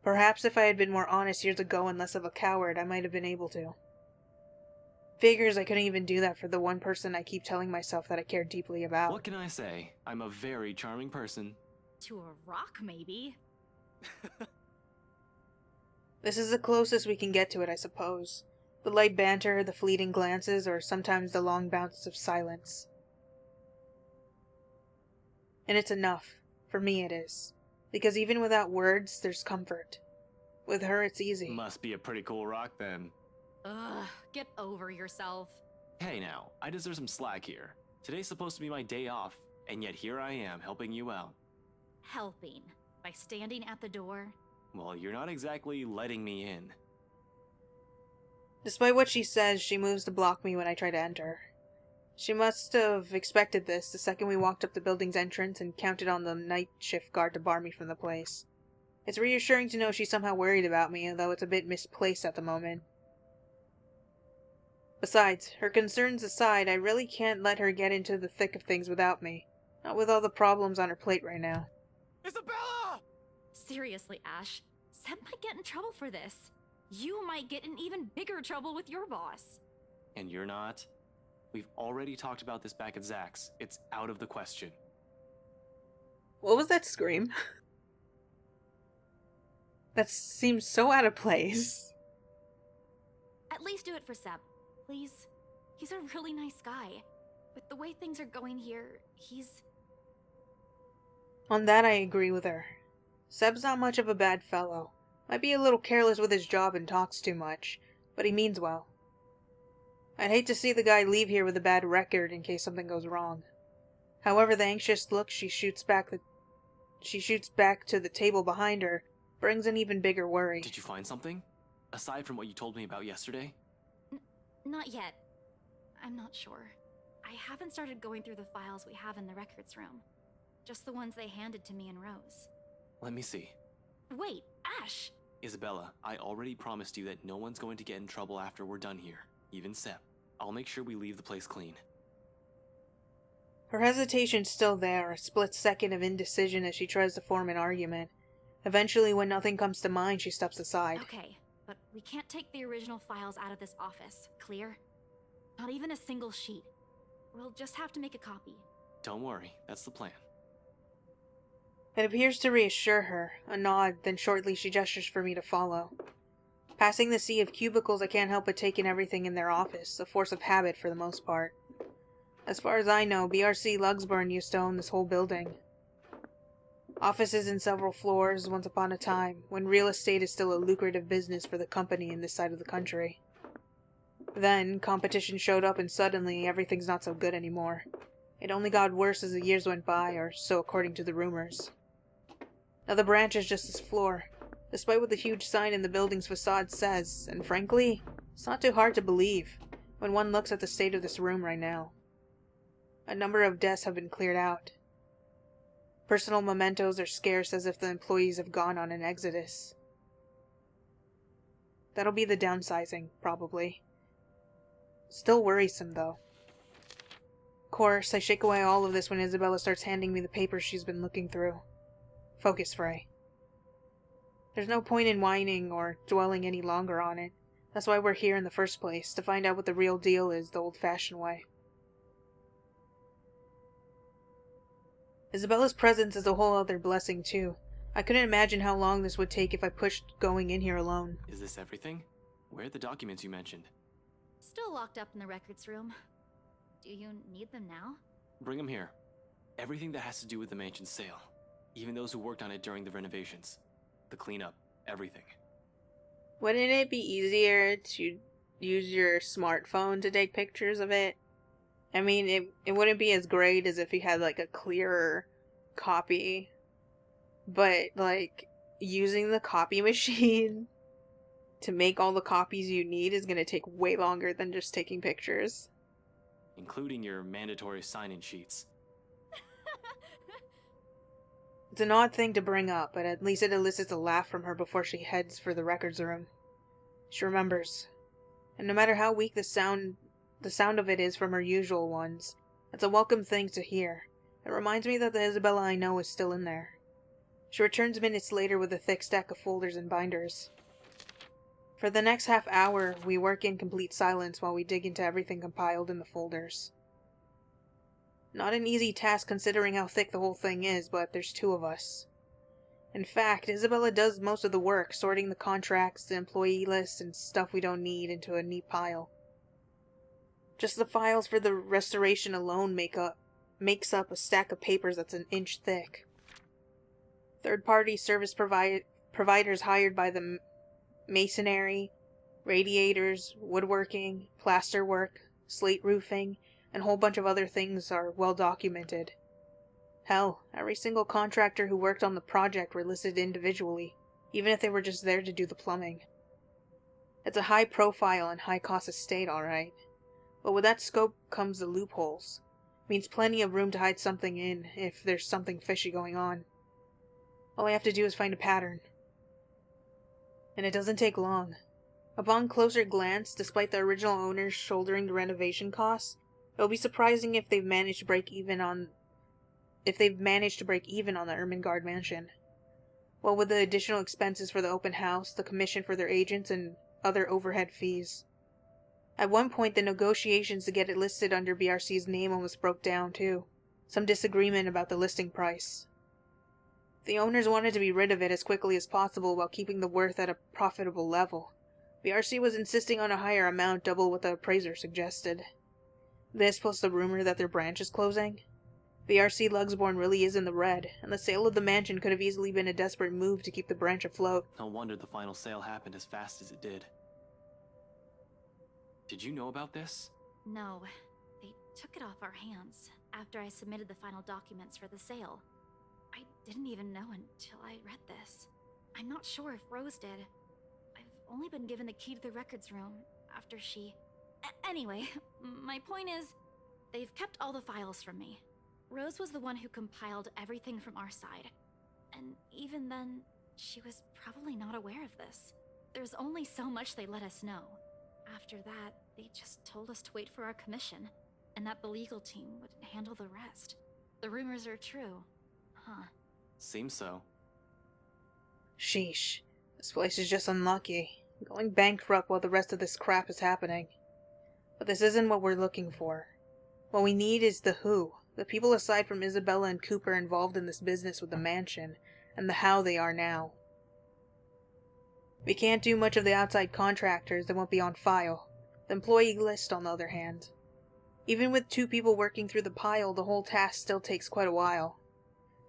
Perhaps if I had been more honest years ago and less of a coward, I might have been able to. Figures I couldn't even do that for the one person I keep telling myself that I care deeply about. What can I say? I'm a very charming person. To a rock, maybe? This is the closest we can get to it, I suppose. The light banter, the fleeting glances, or sometimes the long bouts of silence. And it's enough. For me it is. Because even without words, there's comfort. With her, it's easy. Must be a pretty cool rock then. Ugh, get over yourself. Hey now, I deserve some slack here. Today's supposed to be my day off, and yet here I am helping you out. Helping? By standing at the door? Well, you're not exactly letting me in. Despite what she says, she moves to block me when I try to enter. She must have expected this the second we walked up the building's entrance and counted on the night shift guard to bar me from the place. It's reassuring to know she's somehow worried about me, though it's a bit misplaced at the moment. Besides, her concerns aside, I really can't let her get into the thick of things without me. Not with all the problems on her plate right now. Isabella! Seriously, Ash, Seb might get in trouble for this. You might get in even bigger trouble with your boss. And you're not? We've already talked about this back at Zach's. It's out of the question. What was that scream? That seems so out of place. At least do it for Seb, please. He's a really nice guy. With the way things are going here, he's... On that I agree with her. Seb's not much of a bad fellow. Might be a little careless with his job and talks too much, but he means well. I'd hate to see the guy leave here with a bad record in case something goes wrong. However, the anxious look she shoots back to the table behind her brings an even bigger worry. Did you find something? Aside from what you told me about yesterday? Not yet. I'm not sure. I haven't started going through the files we have in the records room. Just the ones they handed to me in rows. Let me see. Wait, Ash! Isabella, I already promised you that no one's going to get in trouble after we're done here. Even Seb. I'll make sure we leave the place clean. Her hesitation's still there, a split second of indecision as she tries to form an argument. Eventually, when nothing comes to mind, she steps aside. Okay, but we can't take the original files out of this office, clear? Not even a single sheet. We'll just have to make a copy. Don't worry, that's the plan. It appears to reassure her. A nod, then shortly she gestures for me to follow. Passing the sea of cubicles, I can't help but take in everything in their office, a force of habit for the most part. As far as I know, BRC Lugsburn used to own this whole building. Offices in several floors, once upon a time, when real estate is still a lucrative business for the company in this side of the country. Then, competition showed up and suddenly, everything's not so good anymore. It only got worse as the years went by, or so according to the rumors. Now the branch is just this floor, despite what the huge sign in the building's facade says, and frankly, it's not too hard to believe when one looks at the state of this room right now. A number of desks have been cleared out. Personal mementos are scarce as if the employees have gone on an exodus. That'll be the downsizing, probably. Still worrisome, though. Of course, I shake away all of this when Isabella starts handing me the papers she's been looking through. Focus, Frey. There's no point in whining or dwelling any longer on it. That's why we're here in the first place, to find out what the real deal is the old-fashioned way. Isabella's presence is a whole other blessing, too. I couldn't imagine how long this would take if I pushed going in here alone. Is this everything? Where are the documents you mentioned? Still locked up in the records room. Do you need them now? Bring them here. Everything that has to do with the mansion's sale. Even those who worked on it during the renovations. The cleanup. Everything. Wouldn't it be easier to use your smartphone to take pictures of it? I mean, it wouldn't be as great as if you had, like, a clearer copy. But, like, using the copy machine to make all the copies you need is going to take way longer than just taking pictures. Including your mandatory sign-in sheets. It's an odd thing to bring up, but at least it elicits a laugh from her before she heads for the records room. She remembers. And no matter how weak the sound of it is from her usual ones, it's a welcome thing to hear. It reminds me that the Isabella I know is still in there. She returns minutes later with a thick stack of folders and binders. For the next half hour, we work in complete silence while we dig into everything compiled in the folders. Not an easy task considering how thick the whole thing is, but there's two of us. In fact, Isabella does most of the work, sorting the contracts, the employee lists, and stuff we don't need into a neat pile. Just the files for the restoration alone makes up a stack of papers that's an inch thick. Third-party service providers hired by the masonry, radiators, woodworking, plaster work, slate roofing, and a whole bunch of other things are well documented. Hell, every single contractor who worked on the project were listed individually, even if they were just there to do the plumbing. It's a high-profile and high-cost estate, alright. But with that scope comes the loopholes. Means plenty of room to hide something in if there's something fishy going on. All I have to do is find a pattern. And it doesn't take long. Upon closer glance, despite the original owners shouldering the renovation costs, it'll be surprising if they've managed to break even on the Ermengarde mansion. Well, with the additional expenses for the open house, the commission for their agents, and other overhead fees. At one point, the negotiations to get it listed under BRC's name almost broke down, too. Some disagreement about the listing price. The owners wanted to be rid of it as quickly as possible while keeping the worth at a profitable level. BRC was insisting on a higher amount, double what the appraiser suggested. This plus the rumor that their branch is closing. BRC Lugsborn really is in the red, and the sale of the mansion could have easily been a desperate move to keep the branch afloat. No wonder the final sale happened as fast as it did. Did you know about this? No, they took it off our hands after I submitted the final documents for the sale. I didn't even know until I read this. I'm not sure if Rose did. I've only been given the key to the records room after she... Anyway, my point is, they've kept all the files from me. Rose was the one who compiled everything from our side. And even then, she was probably not aware of this. There's only so much they let us know. After that, they just told us to wait for our commission, and that the legal team would handle the rest. The rumors are true. Huh. Seems so. Sheesh. This place is just unlucky. Going bankrupt while the rest of this crap is happening. But this isn't what we're looking for. What we need is the who. The people aside from Isabella and Cooper involved in this business with the mansion, and the how they are now. We can't do much of the outside contractors that won't be on file. The employee list, on the other hand. Even with 2 people working through the pile, the whole task still takes quite a while.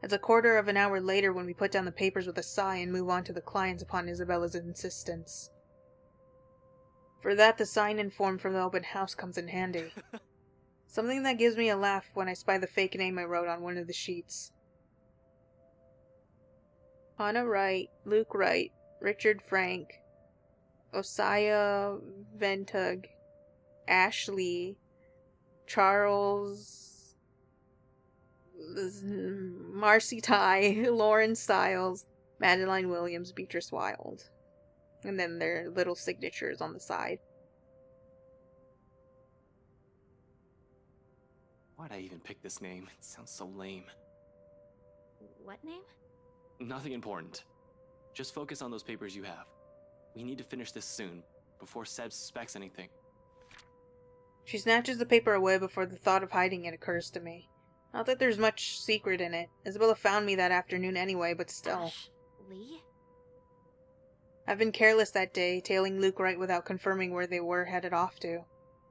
It's a quarter of an hour later when we put down the papers with a sigh and move on to the clients upon Isabella's insistence. For that, the sign-in form from the open house comes in handy. Something that gives me a laugh when I spy the fake name I wrote on one of the sheets. Hannah Wright, Luke Wright, Richard Frank, Osiah Ventug, Ashley, Charles Marcy Ty, Lauren Stiles, Madeline Williams, Beatrice Wild. And then their little signatures on the side. Why'd I even pick this name? It sounds so lame. What name? Nothing important. Just focus on those papers you have. We need to finish this soon, before Seb suspects anything. She snatches the paper away before the thought of hiding it occurs to me. Not that there's much secret in it. Isabella found me that afternoon anyway, but still. Lee? I've been careless that day, tailing Luke right without confirming where they were headed off to.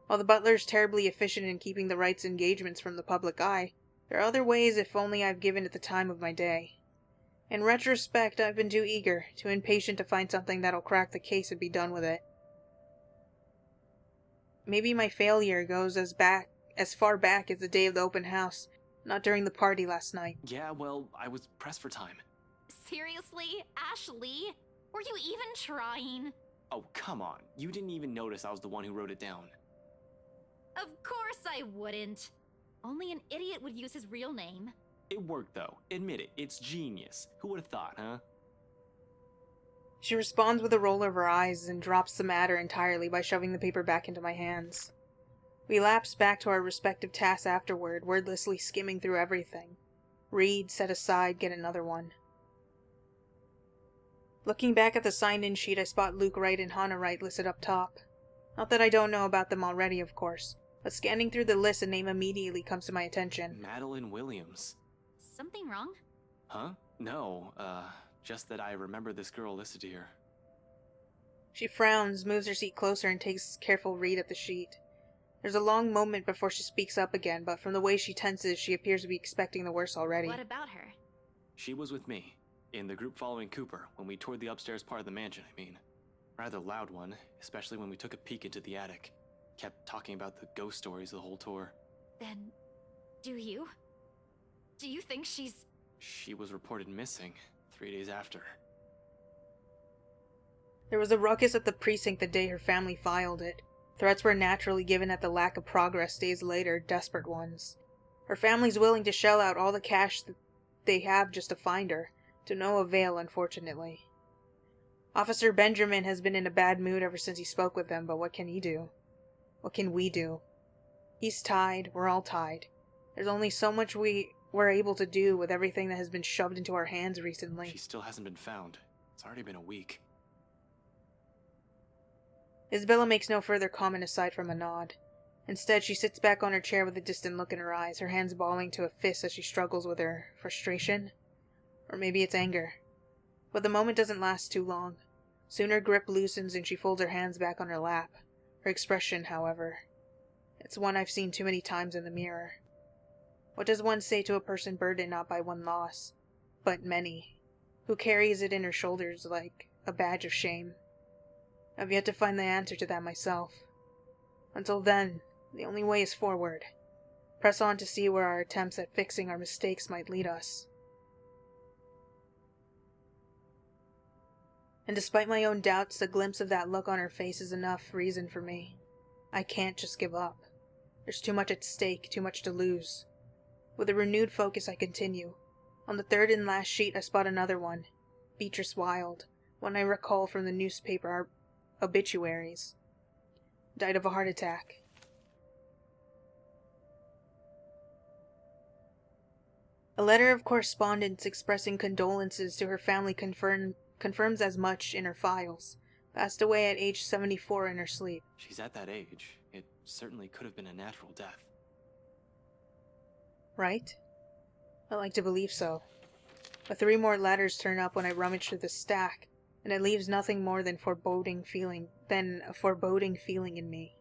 While the butler's terribly efficient in keeping the Wrights' engagements from the public eye, there are other ways if only I've given it the time of my day. In retrospect, I've been too eager, too impatient to find something that'll crack the case and be done with it. Maybe my failure goes as far back as the day of the open house, not during the party last night. Yeah, well, I was pressed for time. Seriously? Ashley? Were you even trying? Oh, come on. You didn't even notice I was the one who wrote it down. Of course I wouldn't. Only an idiot would use his real name. It worked, though. Admit it. It's genius. Who would have thought, huh? She responds with a roll of her eyes and drops the matter entirely by shoving the paper back into my hands. We lapse back to our respective tasks afterward, wordlessly skimming through everything. Read, set aside, get another one. Looking back at the signed-in sheet, I spot Luke Wright and Hannah Wright listed up top. Not that I don't know about them already, of course, but scanning through the list, a name immediately comes to my attention. Madeline Williams. Something wrong? Huh? No, just that I remember this girl listed here. She frowns, moves her seat closer, and takes a careful read at the sheet. There's a long moment before she speaks up again, but from the way she tenses, she appears to be expecting the worst already. What about her? She was with me, in the group following Cooper, when we toured the upstairs part of the mansion, I mean. Rather loud one, especially when we took a peek into the attic. Kept talking about the ghost stories the whole tour. Then, do you think she's... She was reported missing 3 days after. There was a ruckus at the precinct the day her family filed it. Threats were naturally given at the lack of progress days later, desperate ones. Her family's willing to shell out all the cash that they have just to find her, to no avail, unfortunately. Officer Benjamin has been in a bad mood ever since he spoke with them, but what can he do? What can we do? He's tied, we're all tied. There's only so much we're able to do with everything that has been shoved into our hands recently. She still hasn't been found. It's already been a week. Isabella makes no further comment aside from a nod. Instead, she sits back on her chair with a distant look in her eyes, her hands balling to a fist as she struggles with her frustration. Or maybe it's anger. But the moment doesn't last too long. Soon her grip loosens and she folds her hands back on her lap. Her expression, however, it's one I've seen too many times in the mirror. What does one say to a person burdened not by one loss, but many, who carries it in her shoulders like a badge of shame? I've yet to find the answer to that myself. Until then, the only way is forward. Press on to see where our attempts at fixing our mistakes might lead us. And despite my own doubts, the glimpse of that look on her face is enough reason for me. I can't just give up. There's too much at stake, too much to lose. With a renewed focus, I continue. On the third and last sheet, I spot another one. Beatrice Wild, one I recall from the newspaper obituaries. Died of a heart attack. A letter of correspondence expressing condolences to her family confirms as much in her files. Passed away at age 74 in her sleep. She's at that age. It certainly could have been a natural death. Right? I like to believe so. But 3 more letters turn up when I rummage through the stack, and it leaves nothing more than a foreboding feeling in me.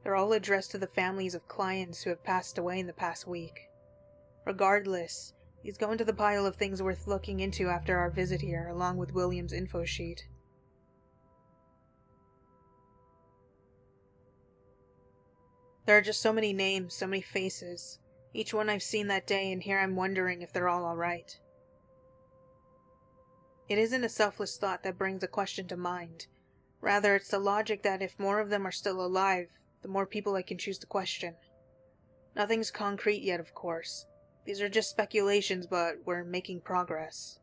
They're all addressed to the families of clients who have passed away in the past week. Regardless, these go into the pile of things worth looking into after our visit here, along with William's info sheet. There are just so many names, so many faces. Each one I've seen that day, and here I'm wondering if they're all alright. It isn't a selfless thought that brings the question to mind. Rather, it's the logic that if more of them are still alive, the more people I can choose to question. Nothing's concrete yet, of course. These are just speculations, but we're making progress.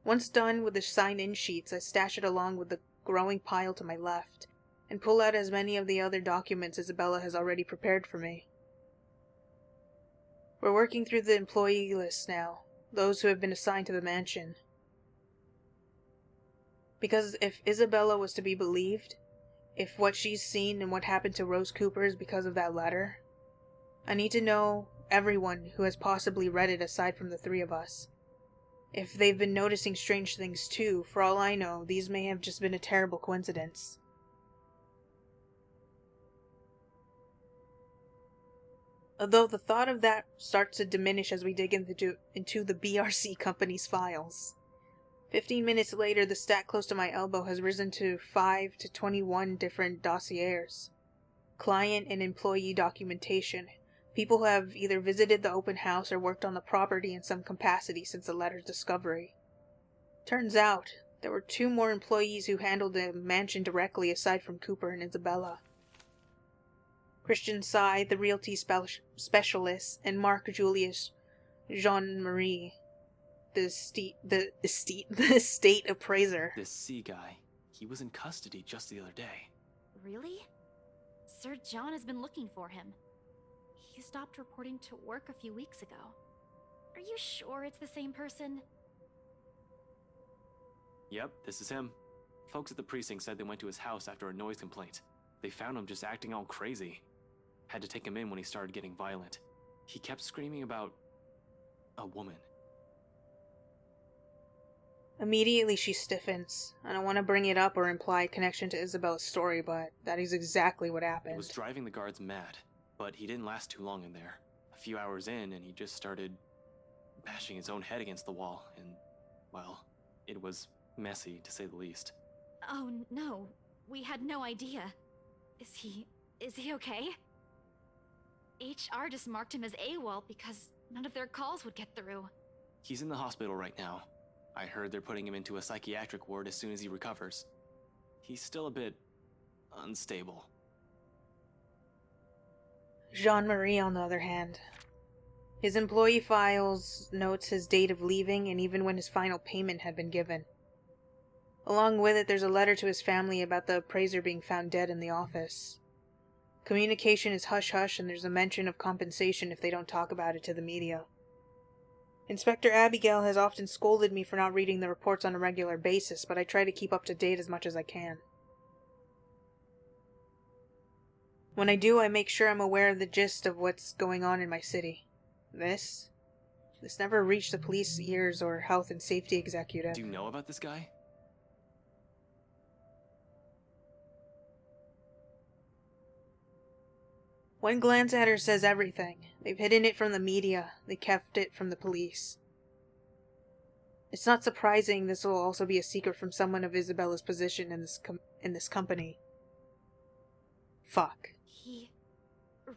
Once done with the sign-in sheets, I stash it along with the growing pile to my left, and pull out as many of the other documents Isabella has already prepared for me. We're working through the employee list now, those who have been assigned to the mansion. Because if Isabella was to be believed, if what she's seen and what happened to Rose Cooper is because of that letter, I need to know everyone who has possibly read it aside from the three of us. If they've been noticing strange things too, for all I know, these may have just been a terrible coincidence. Although the thought of that starts to diminish as we dig into the BRC company's files. 15 minutes later, the stack close to my elbow has risen to 5 to 21 different dossiers. Client and employee documentation. People who have either visited the open house or worked on the property in some capacity since the letter's discovery. Turns out, there were 2 more employees who handled the mansion directly aside from Cooper and Isabella. Christian Sy, the realty specialist, and Mark Julius Jean-Marie, the estate appraiser. This C guy, he was in custody just the other day. Really? Sir John has been looking for him. He stopped reporting to work a few weeks ago. Are you sure it's the same person? Yep, this is him. Folks at the precinct said they went to his house after a noise complaint. They found him just acting all crazy. Had to take him in when he started getting violent. He kept screaming about a woman. Immediately she stiffens. I don't want to bring it up or imply a connection to Isabella's story, but that is exactly what happened. It was driving the guards mad, but he didn't last too long in there. A few hours in, and he just started bashing his own head against the wall, and, well, it was messy, to say the least. Oh no, we had no idea. Is he okay? HR just marked him as AWOL because none of their calls would get through. He's in the hospital right now. I heard they're putting him into a psychiatric ward as soon as he recovers. He's still a bit unstable. Jean-Marie, on the other hand. His employee files notes his date of leaving and even when his final payment had been given. Along with it, there's a letter to his family about the appraiser being found dead in the office. Communication is hush-hush, and there's a mention of compensation if they don't talk about it to the media. Inspector Abigail has often scolded me for not reading the reports on a regular basis, but I try to keep up to date as much as I can. When I do, I make sure I'm aware of the gist of what's going on in my city. This never reached the police ears or health and safety executive. Do you know about this guy? One glance at her says everything. They've hidden it from the media. They kept it from the police. It's not surprising this will also be a secret from someone of Isabella's position in this company. Fuck.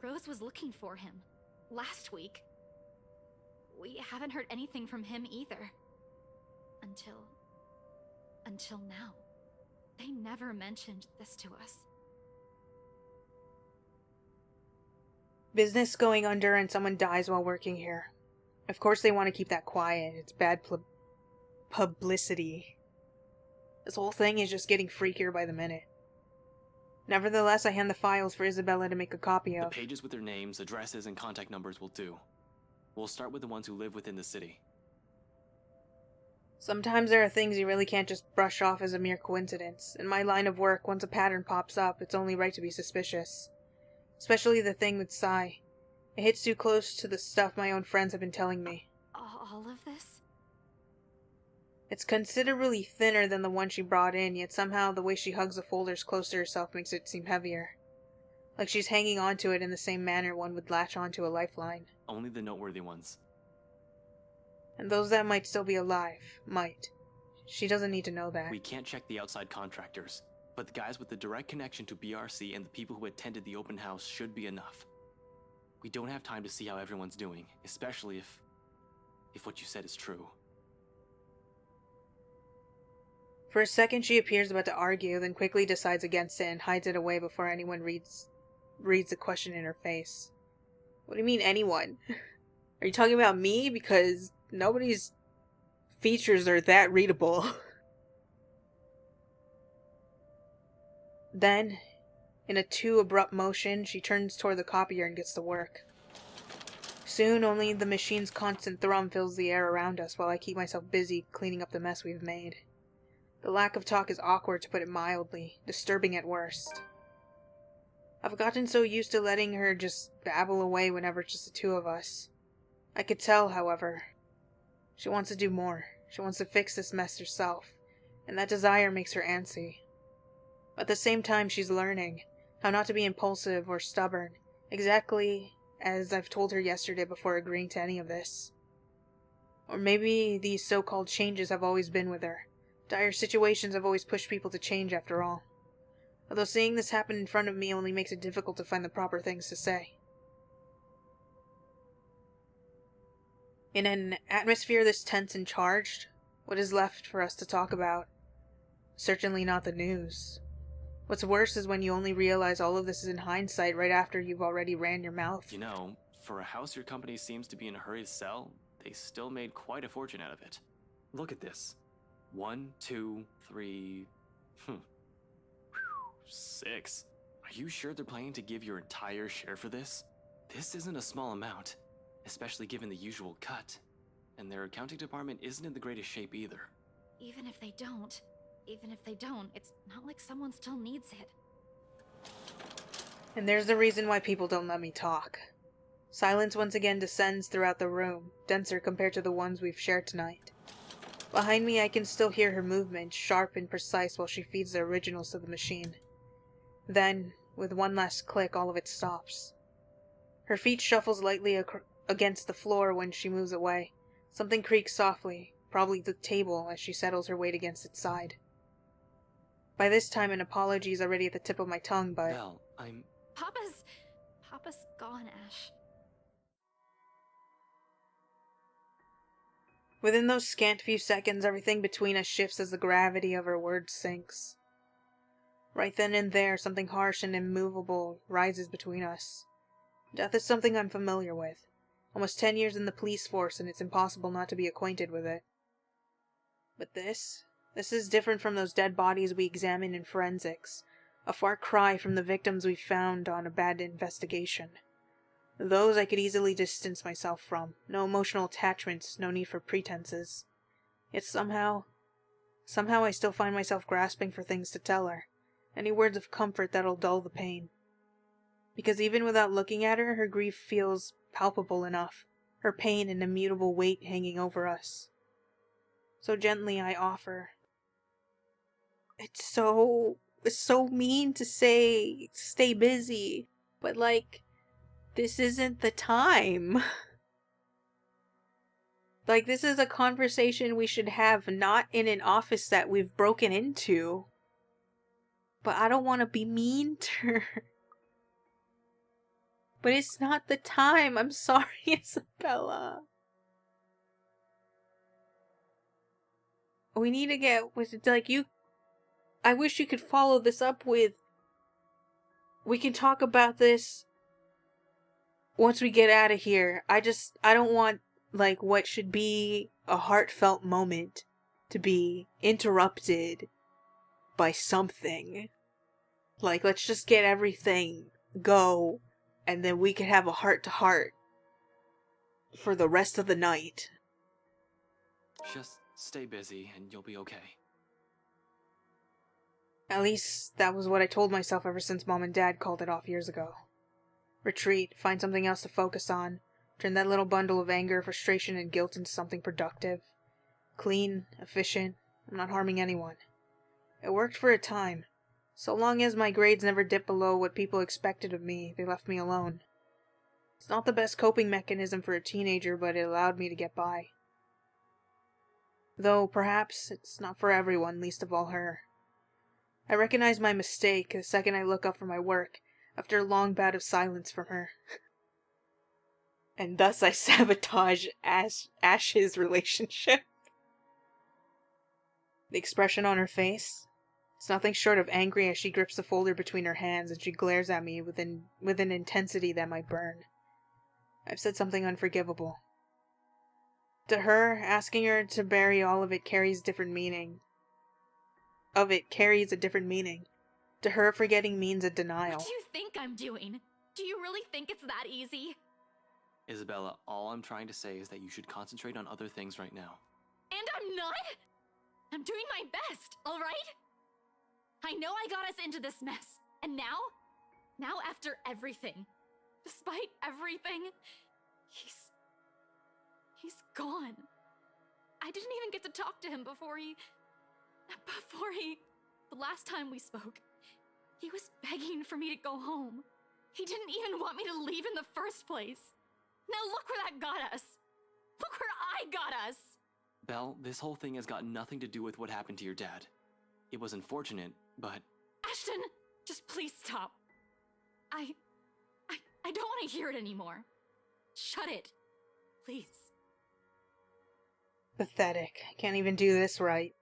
Rose was looking for him. Last week. We haven't heard anything from him either. Until now. They never mentioned this to us. Business going under and someone dies while working here. Of course they want to keep that quiet. It's bad publicity. This whole thing is just getting freakier by the minute. Nevertheless, I hand the files for Isabella to make a copy of. The pages with their names, addresses, and contact numbers will do. We'll start with the ones who live within the city. Sometimes there are things you really can't just brush off as a mere coincidence. In my line of work, once a pattern pops up, it's only right to be suspicious. Especially the thing with Sai. It hits too close to the stuff my own friends have been telling me. All of this? It's considerably thinner than the one she brought in, yet somehow the way she hugs the folders close to herself makes it seem heavier. Like she's hanging onto it in the same manner one would latch onto a lifeline. Only the noteworthy ones. And those that might still be alive. Might. She doesn't need to know that. We can't check the outside contractors, but the guys with the direct connection to BRC and the people who attended the open house should be enough. We don't have time to see how everyone's doing, especially if what you said is true. For a second she appears about to argue, then quickly decides against it and hides it away before anyone reads the question in her face. What do you mean, anyone? Are you talking about me? Because nobody's features are that readable. Then, in a too abrupt motion, she turns toward the copier and gets to work. Soon, only the machine's constant thrum fills the air around us while I keep myself busy cleaning up the mess we've made. The lack of talk is awkward, to put it mildly, disturbing at worst. I've gotten so used to letting her just babble away whenever it's just the two of us. I could tell, however, she wants to do more. She wants to fix this mess herself, and that desire makes her antsy. At the same time, she's learning how not to be impulsive or stubborn, exactly as I've told her yesterday before agreeing to any of this. Or maybe these so-called changes have always been with her. Dire situations have always pushed people to change after all. Although seeing this happen in front of me only makes it difficult to find the proper things to say. In an atmosphere this tense and charged, what is left for us to talk about? Certainly not the news. What's worse is when you only realize all of this is in hindsight right after you've already ran your mouth. You know, for a house your company seems to be in a hurry to sell, they still made quite a fortune out of it. Look at this. 1, 2, 3... 6. Are you sure they're planning to give your entire share for this? This isn't a small amount, especially given the usual cut. And their accounting department isn't in the greatest shape either. Even if they don't, it's not like someone still needs it. And there's the reason why people don't let me talk. Silence once again descends throughout the room, denser compared to the ones we've shared tonight. Behind me, I can still hear her movement, sharp and precise, while she feeds the originals to the machine. Then, with one last click, all of it stops. Her feet shuffles lightly against the floor when she moves away. Something creaks softly, probably the table, as she settles her weight against its side. By this time, an apology is already at the tip of my tongue, but... Belle, Papa's gone, Ash. Within those scant few seconds, everything between us shifts as the gravity of her words sinks. Right then and there, something harsh and immovable rises between us. Death is something I'm familiar with. Almost 10 years in the police force, and it's impossible not to be acquainted with it. But this is different from those dead bodies we examine in forensics. A far cry from the victims we found on a bad investigation. Those I could easily distance myself from. No emotional attachments, no need for pretenses. Yet somehow I still find myself grasping for things to tell her. Any words of comfort that'll dull the pain. Because even without looking at her, her grief feels palpable enough. Her pain an immutable weight hanging over us. So gently I offer. It's so mean to say, stay busy. But like, this isn't the time. Like, this is a conversation we should have, not in an office that we've broken into. But I don't want to be mean to her. But it's not the time. I'm sorry, Isabella. We need to get with, like, you... I wish you could follow this up with... We can talk about this once we get out of here. I don't want, like, what should be a heartfelt moment to be interrupted by something. Like, let's just get everything go, and then we could have a heart-to-heart for the rest of the night. Just stay busy and you'll be okay. At least, that was what I told myself ever since Mom and Dad called it off years ago. Retreat, find something else to focus on, turn that little bundle of anger, frustration, and guilt into something productive. Clean, efficient, I'm not harming anyone. It worked for a time. So long as my grades never dipped below what people expected of me, they left me alone. It's not the best coping mechanism for a teenager, but it allowed me to get by. Though, perhaps, it's not for everyone, least of all her. I recognize my mistake the second I look up from my work, after a long bout of silence from her. And thus I sabotage Ash's relationship. The expression on her face, it's nothing short of angry as she grips the folder between her hands and she glares at me with an intensity that might burn. I've said something unforgivable. To her, asking her to bury all of it carries a different meaning. To her, forgetting means a denial. What do you think I'm doing? Do you really think it's that easy? Isabella, all I'm trying to say is that you should concentrate on other things right now. And I'm not? I'm doing my best, alright? I know I got us into this mess, and now after everything, despite everything, he's gone. I didn't even get to talk to him before the last time we spoke, he was begging for me to go home. He didn't even want me to leave in the first place. Now look where that got us. Look where I got us. Belle, this whole thing has got nothing to do with what happened to your dad. It was unfortunate, but... Ashton, just please stop. I don't want to hear it anymore. Shut it. Please. Pathetic. I can't even do this right.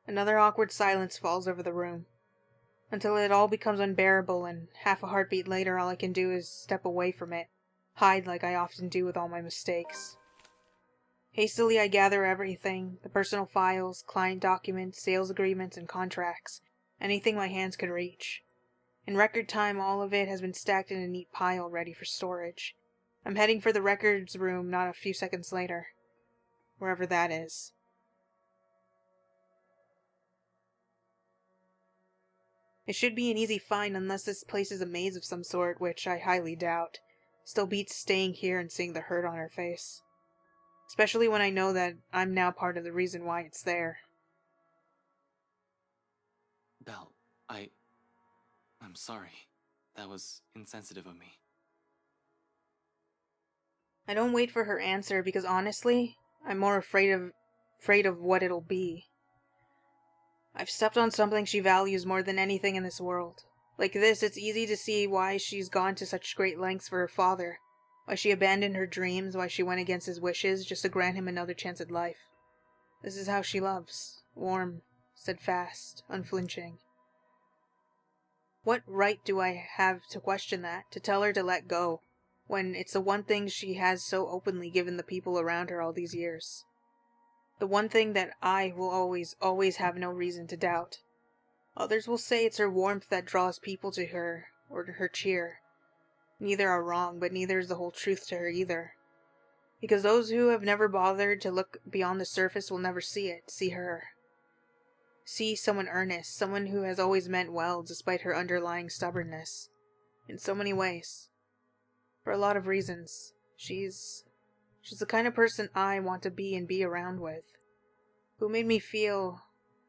Another awkward silence falls over the room, until it all becomes unbearable, and half a heartbeat later all I can do is step away from it, hide like I often do with all my mistakes. Hastily I gather everything, the personal files, client documents, sales agreements, and contracts, anything my hands could reach. In record time, all of it has been stacked in a neat pile ready for storage. I'm heading for the records room not a few seconds later. Wherever that is. It should be an easy find unless this place is a maze of some sort, which I highly doubt. Still beats staying here and seeing the hurt on her face. Especially when I know that I'm now part of the reason why it's there. Belle, I'm sorry. That was insensitive of me. I don't wait for her answer because honestly, I'm more afraid of what it'll be. I've stepped on something she values more than anything in this world. Like this, it's easy to see why she's gone to such great lengths for her father. Why she abandoned her dreams, why she went against his wishes just to grant him another chance at life. This is how she loves. Warm, steadfast, unflinching. What right do I have to question that, to tell her to let go, when it's the one thing she has so openly given the people around her all these years? The one thing that I will always have no reason to doubt. Others will say it's her warmth that draws people to her, or to her cheer. Neither are wrong, but neither is the whole truth to her either. Because those who have never bothered to look beyond the surface will never see it, see her. See someone earnest, someone who has always meant well despite her underlying stubbornness. In so many ways. For a lot of reasons. She's the kind of person I want to be and be around with. Who made me feel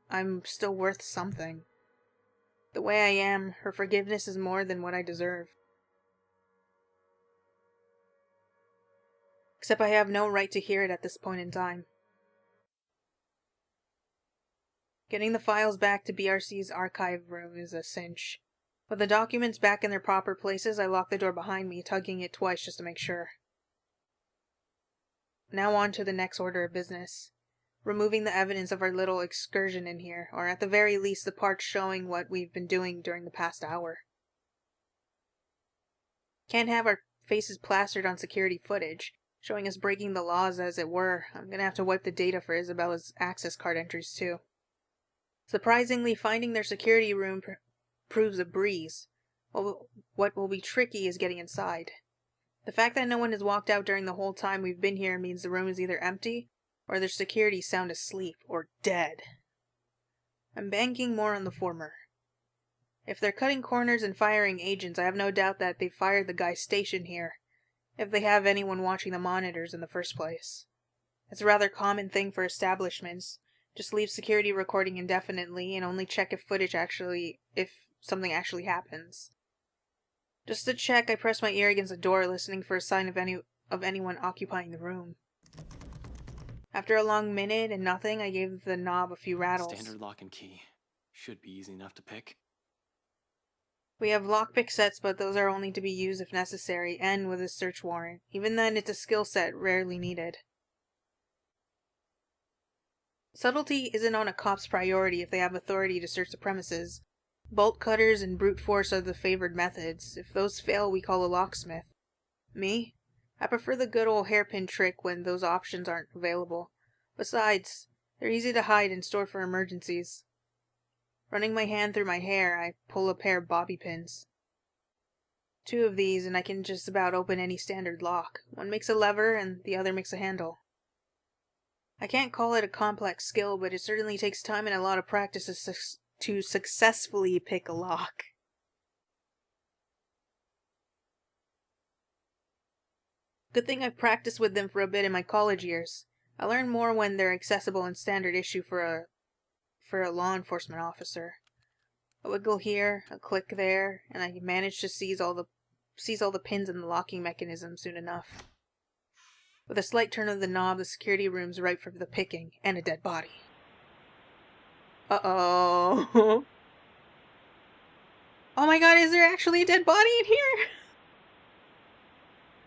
I'm still worth something. The way I am, her forgiveness is more than what I deserve. Except I have no right to hear it at this point in time. Getting the files back to BRC's archive room is a cinch. With the documents back in their proper places, I lock the door behind me, tugging it twice just to make sure. Now on to the next order of business. Removing the evidence of our little excursion in here, or at the very least the parts showing what we've been doing during the past hour. Can't have our faces plastered on security footage, showing us breaking the laws as it were. I'm gonna have to wipe the data for Isabella's access card entries too. Surprisingly, finding their security room proves a breeze. What will be tricky is getting inside. The fact that no one has walked out during the whole time we've been here means the room is either empty, or their security sound asleep, or dead. I'm banking more on the former. If they're cutting corners and firing agents, I have no doubt that they fired the guy stationed here, if they have anyone watching the monitors in the first place. It's a rather common thing for establishments. Just leave security recording indefinitely and only check if something actually happens. Just to check, I press my ear against the door, listening for a sign of anyone occupying the room. After a long minute and nothing, I gave the knob a few rattles. Standard lock and key. Should be easy enough to pick. We have lockpick sets, but those are only to be used if necessary, and with a search warrant. Even then, it's a skill set rarely needed. Subtlety isn't on a cop's priority if they have authority to search the premises. Bolt cutters and brute force are the favored methods. If those fail, we call a locksmith. Me? I prefer the good old hairpin trick when those options aren't available. Besides, they're easy to hide and store for emergencies. Running my hand through my hair, I pull a pair of bobby pins. 2 of these and I can just about open any standard lock. One makes a lever and the other makes a handle. I can't call it a complex skill, but it certainly takes time and a lot of practice to successfully pick a lock. Good thing I've practiced with them for a bit in my college years. I learn more when they're accessible and standard issue for a law enforcement officer. A wiggle here, a click there, and I manage to seize all the pins in the locking mechanism soon enough. With a slight turn of the knob, the security room's ripe for the picking, and a dead body. Uh-oh. Oh my god, is there actually a dead body in here?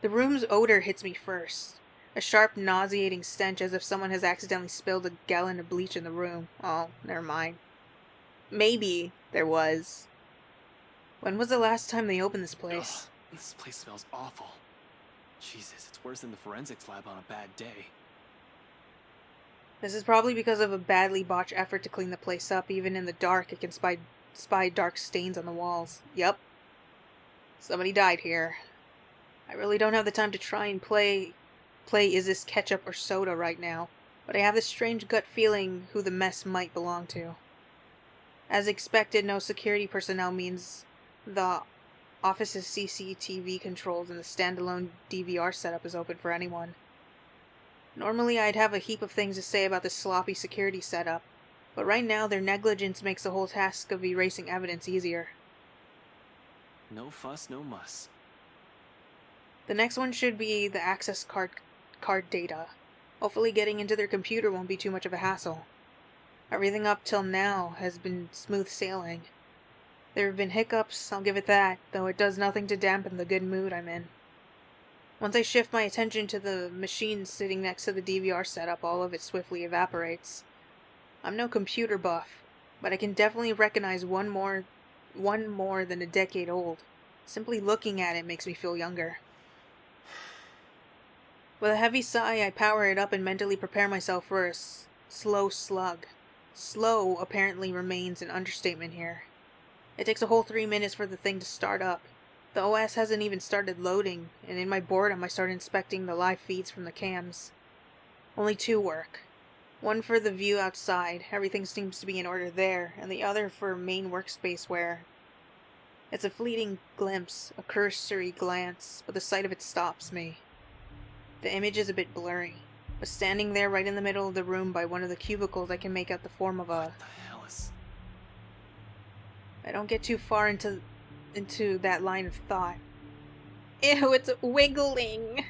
The room's odor hits me first. A sharp, nauseating stench as if someone has accidentally spilled a gallon of bleach in the room. Oh, never mind. Maybe there was. When was the last time they opened this place? Ugh, this place smells awful. Jesus, it's worse than the forensics lab on a bad day. This is probably because of a badly botched effort to clean the place up. Even in the dark, it can spy dark stains on the walls. Yup. Somebody died here. I really don't have the time to try and play is this ketchup or soda right now, but I have this strange gut feeling who the mess might belong to. As expected, no security personnel means the office's CCTV controls and the standalone DVR setup is open for anyone. Normally I'd have a heap of things to say about this sloppy security setup, but right now their negligence makes the whole task of erasing evidence easier. No fuss, no muss. The next one should be the access card data. Hopefully getting into their computer won't be too much of a hassle. Everything up till now has been smooth sailing. There have been hiccups, I'll give it that, though it does nothing to dampen the good mood I'm in. Once I shift my attention to the machine sitting next to the DVR setup, all of it swiftly evaporates. I'm no computer buff, but I can definitely recognize one more than a decade old. Simply looking at it makes me feel younger. With a heavy sigh, I power it up and mentally prepare myself for a slow slug. Slow apparently remains an understatement here. It takes a whole 3 minutes for the thing to start up. The OS hasn't even started loading, and in my boredom I start inspecting the live feeds from the cams. Only 2 work. One for the view outside, everything seems to be in order there, and the other for main workspace where... It's a fleeting glimpse, a cursory glance, but the sight of it stops me. The image is a bit blurry, but standing there right in the middle of the room by one of the cubicles I can make out the form of a... What the hell is... I don't get too far into that line of thought. Ew, it's wiggling!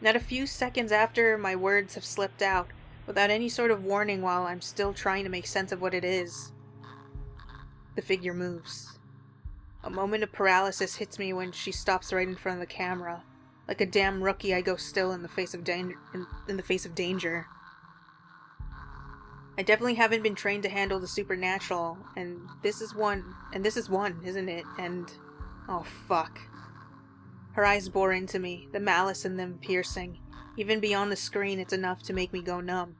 Not a few seconds after my words have slipped out, without any sort of warning while I'm still trying to make sense of what it is, the figure moves. A moment of paralysis hits me when she stops right in front of the camera. Like a damn rookie, I go still in the face of danger. I definitely haven't been trained to handle the supernatural, and this is one, isn't it? And oh fuck. Her eyes bore into me, the malice in them piercing. Even beyond the screen, it's enough to make me go numb.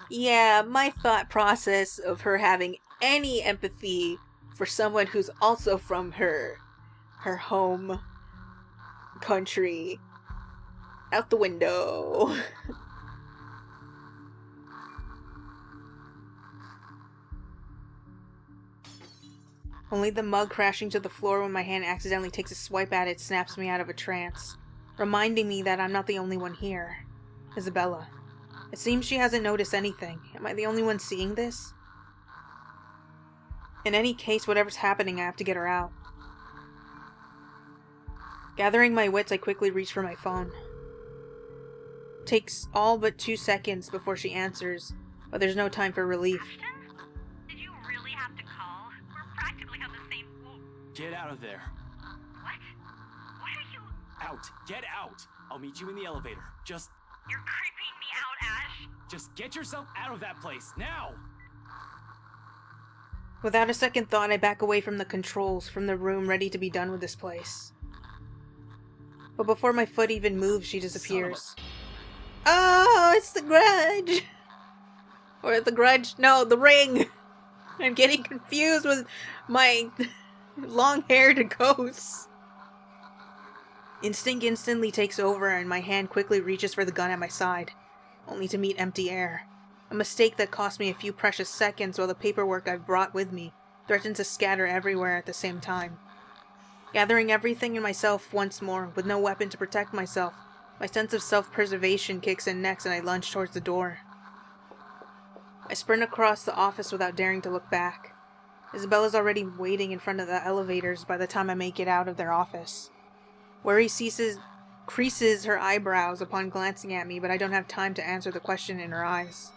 Yeah, my thought process of her having any empathy for someone who's also from her home country, out the window. Only the mug crashing to the floor when my hand accidentally takes a swipe at it snaps me out of a trance, reminding me that I'm not the only one here. Isabella. It seems she hasn't noticed anything. Am I the only one seeing this? In any case, whatever's happening, I have to get her out. Gathering my wits, I quickly reach for my phone. Takes all but 2 seconds before she answers, but there's no time for relief. Ashton? Did you really have to call? We're practically on the same floor. Get out of there. What? What are you... Out. Get out. I'll meet you in the elevator. You're creeping me out, Ash. Just get yourself out of that place, now! Without a second thought, I back away from the controls, from the room, ready to be done with this place. But before my foot even moves, she disappears. Oh, it's the Grudge! Or the Grudge? No, the Ring! I'm getting confused with my long-haired ghosts. Instinct instantly takes over and my hand quickly reaches for the gun at my side, only to meet empty air. A mistake that cost me a few precious seconds while the paperwork I've brought with me threatened to scatter everywhere at the same time. Gathering everything in myself once more, with no weapon to protect myself, my sense of self-preservation kicks in next and I lunge towards the door. I sprint across the office without daring to look back. Isabella's already waiting in front of the elevators by the time I make it out of their office. Worry creases her eyebrows upon glancing at me, but I don't have time to answer the question in her eyes.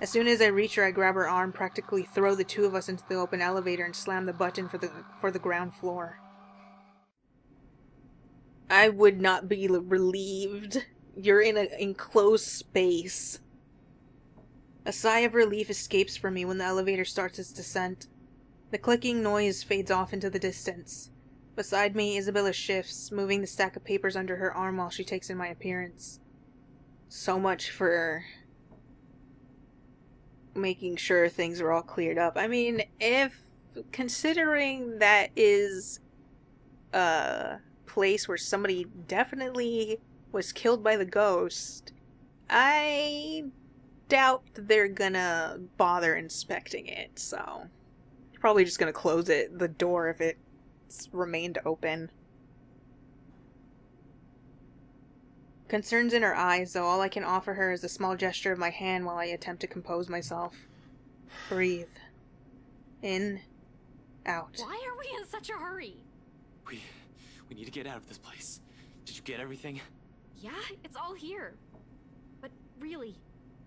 As soon as I reach her, I grab her arm, practically throw the two of us into the open elevator, and slam the button for the ground floor. I would not be relieved. You're in an enclosed space. A sigh of relief escapes from me when the elevator starts its descent. The clicking noise fades off into the distance. Beside me, Isabella shifts, moving the stack of papers under her arm while she takes in my appearance. So much for making sure things are all cleared up. I mean, considering that is a place where somebody definitely was killed by the ghost, I doubt they're gonna bother inspecting it, so probably just gonna close the door if it's remained open. Concerns in her eyes, though, all I can offer her is a small gesture of my hand while I attempt to compose myself. Breathe. In. Out. Why are we in such a hurry? We need to get out of this place. Did you get everything? Yeah, it's all here. But really,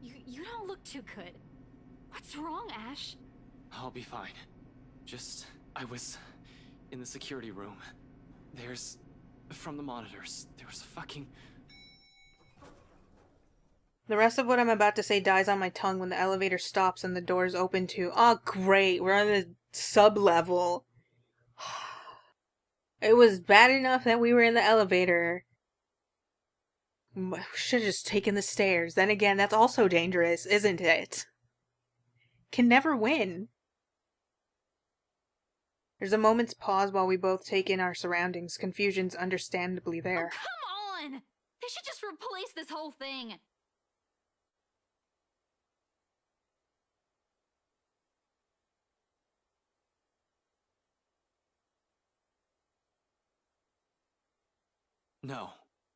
you don't look too good. What's wrong, Ash? I'll be fine. I was in the security room. From the monitors, there was a fucking... The rest of what I'm about to say dies on my tongue when the elevator stops and the doors open to... Oh, great, we're on the sub-level. It was bad enough that we were in the elevator. Should have just taken the stairs. Then again, that's also dangerous, isn't it? Can never win. There's a moment's pause while we both take in our surroundings. Confusion's understandably there. Oh, come on! They should just replace this whole thing.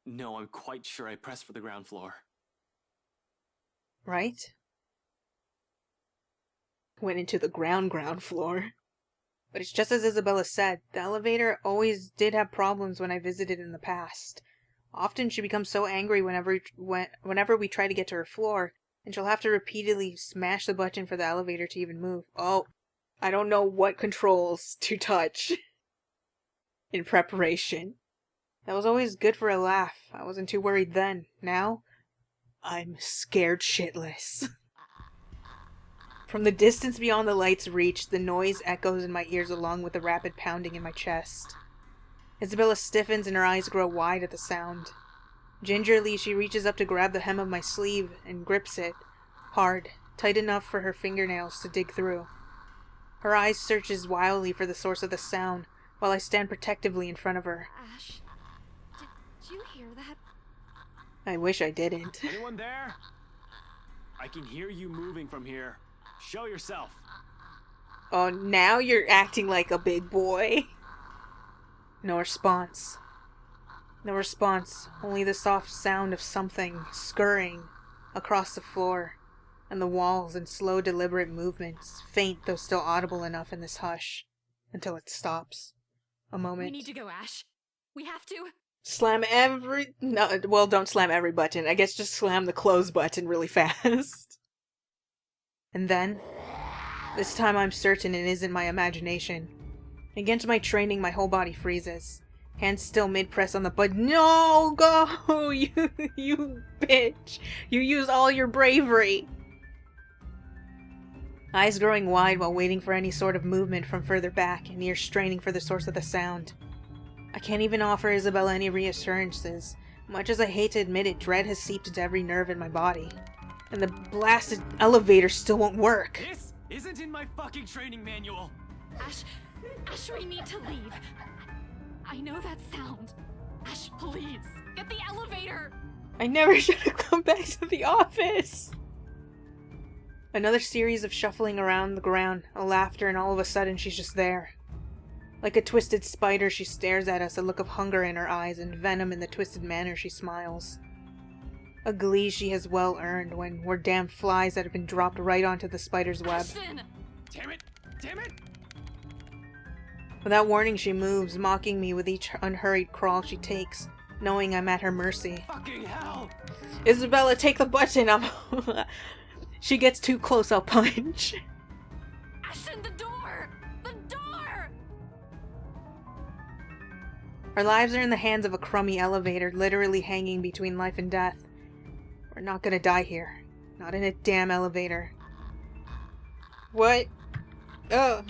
No, I'm quite sure I pressed for the ground floor. Right? Went into the ground floor. But it's just as Isabella said, the elevator always did have problems when I visited in the past. Often she becomes so angry whenever we try to get to her floor, and she'll have to repeatedly smash the button for the elevator to even move. Oh, I don't know what controls to touch in preparation. That was always good for a laugh. I wasn't too worried then. Now, I'm scared shitless. From the distance beyond the light's reach, the noise echoes in my ears along with the rapid pounding in my chest. Isabella stiffens and her eyes grow wide at the sound. Gingerly, she reaches up to grab the hem of my sleeve and grips it, hard, tight enough for her fingernails to dig through. Her eyes searches wildly for the source of the sound, while I stand protectively in front of her. Ash, did you hear that? I wish I didn't. Anyone there? I can hear you moving from here. Show yourself. Oh, now you're acting like a big boy. No response. No response. Only the soft sound of something scurrying across the floor and the walls in slow, deliberate movements, faint though still audible enough in this hush, until it stops. A moment. We need to go, Ash. We have to. Slam every... No, well, don't slam every button. I guess just slam the close button really fast. And then, this time I'm certain it isn't my imagination. Against my training, my whole body freezes. Hands still mid-press on the button. No, go! You bitch! You used all your bravery! eyes growing wide while waiting for any sort of movement from further back, and ears straining for the source of the sound. I can't even offer Isabella any reassurances. Much as I hate to admit it, dread has seeped into every nerve in my body. And the blasted elevator still won't work. This isn't in my fucking training manual! Ash, we need to leave. I know that sound. Ash, please, get the elevator! I never should have come back to the office! Another series of shuffling around the ground, a laughter, and all of a sudden she's just there. Like a twisted spider, she stares at us, a look of hunger in her eyes and venom in the twisted manner she smiles. A glee she has well earned when we're damn flies that have been dropped right onto the spider's web. Ashton! Damn it! Damn it! Without warning, she moves, mocking me with each unhurried crawl she takes, knowing I'm at her mercy. Fucking hell! Isabella, take the button! She gets too close, I'll punch. Ashton, the door! The door! Our lives are in the hands of a crummy elevator, literally hanging between life and death. We're not gonna die here. Not in a damn elevator. What? Oh.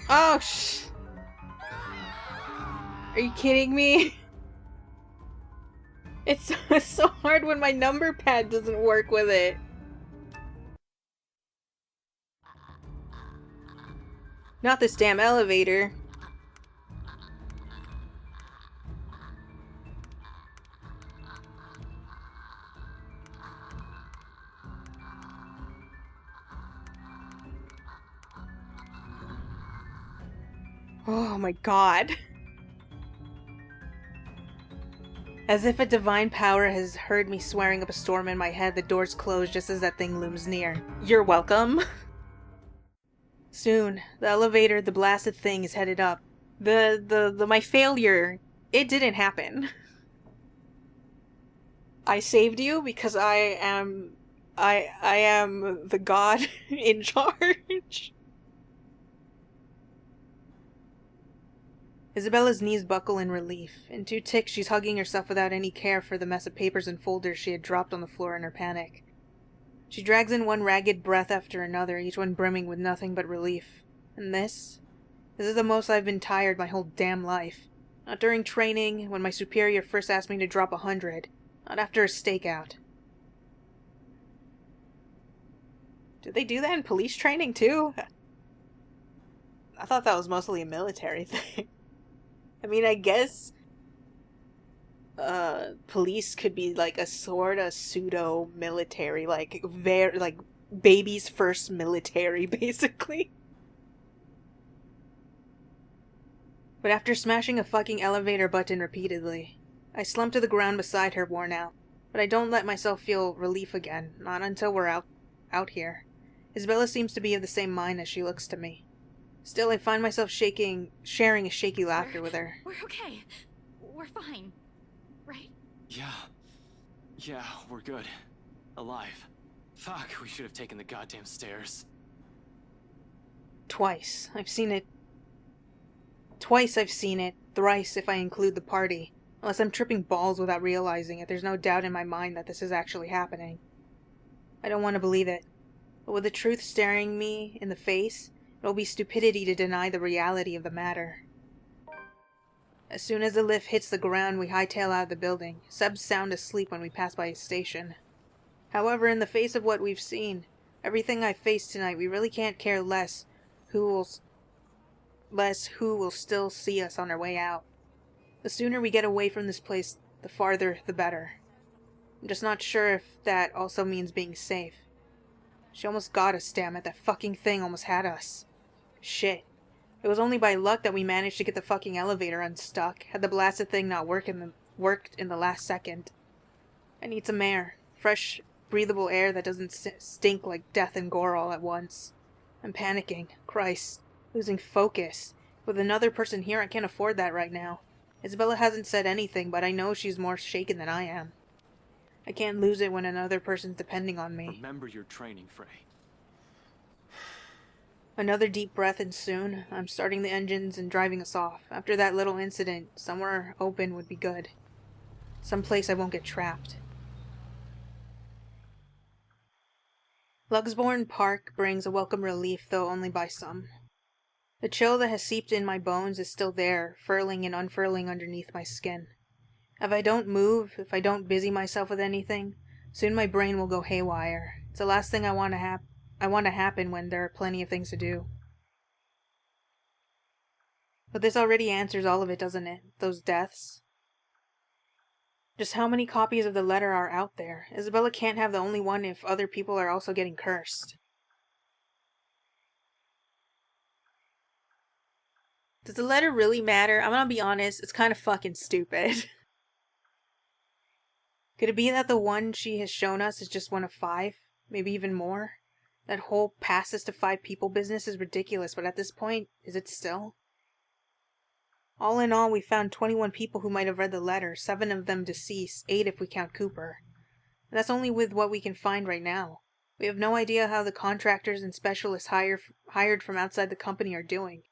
Oh, Are you kidding me? It's so hard when my number pad doesn't work with it. Not this damn elevator. Oh my god. As if a divine power has heard me swearing up a storm in my head, the doors close just as that thing looms near. You're welcome. Soon, the elevator, the blasted thing, is headed up. My failure, it didn't happen. I saved you because I am the god in charge. Isabella's knees buckle in relief. In 2 ticks, she's hugging herself without any care for the mess of papers and folders she had dropped on the floor in her panic. She drags in one ragged breath after another, each one brimming with nothing but relief. And this is the most I've been tired my whole damn life. Not during training, when my superior first asked me to drop 100. Not after a stakeout. Did they do that in police training too? I thought that was mostly a military thing. I mean, I guess police could be like a sort of pseudo-military, like baby's first military, basically. But after smashing a fucking elevator button repeatedly, I slump to the ground beside her, worn out. But I don't let myself feel relief again, not until we're out here. Isabella seems to be of the same mind as she looks to me. Still, I find myself sharing a shaky laughter with her. We're okay. We're fine. Right? Yeah, we're good. Alive. Fuck, we should have taken the goddamn stairs. Twice. I've seen it. Thrice if I include the party. Unless I'm tripping balls without realizing it, there's no doubt in my mind that this is actually happening. I don't want to believe it. But with the truth staring me in the face, it will be stupidity to deny the reality of the matter. As soon as the lift hits the ground, we hightail out of the building. Seb's sound asleep when we pass by his station. However, in the face of what we've seen, everything I've faced tonight, we really can't care less who will still see us on our way out. The sooner we get away from this place, the farther the better. I'm just not sure if that also means being safe. She almost got us, damn it. That fucking thing almost had us. Shit. It was only by luck that we managed to get the fucking elevator unstuck, had the blasted thing not worked in the last second. I need some air. Fresh, breathable air that doesn't stink like death and gore all at once. I'm panicking. Christ. Losing focus. With another person here, I can't afford that right now. Isabella hasn't said anything, but I know she's more shaken than I am. I can't lose it when another person's depending on me. Remember your training, Frey. Another deep breath, and soon I'm starting the engines and driving us off. After that little incident, somewhere open would be good. Someplace I won't get trapped. Lugsbourne Park brings a welcome relief, though only by some. The chill that has seeped in my bones is still there, furling and unfurling underneath my skin. If I don't move, if I don't busy myself with anything, soon my brain will go haywire. It's the last thing I want to happen when there are plenty of things to do. But this already answers all of it, doesn't it? Those deaths. Just how many copies of the letter are out there? Isabella can't have the only one if other people are also getting cursed. Does the letter really matter? I'm gonna be honest, it's kind of fucking stupid. Could it be that the one she has shown us is just one of 5? Maybe even more? That whole passes to 5 people business is ridiculous, but at this point, is it still? All in all, we found 21 people who might have read the letter, 7 of them deceased, 8 if we count Cooper. And that's only with what we can find right now. We have no idea how the contractors and specialists hired from outside the company are doing,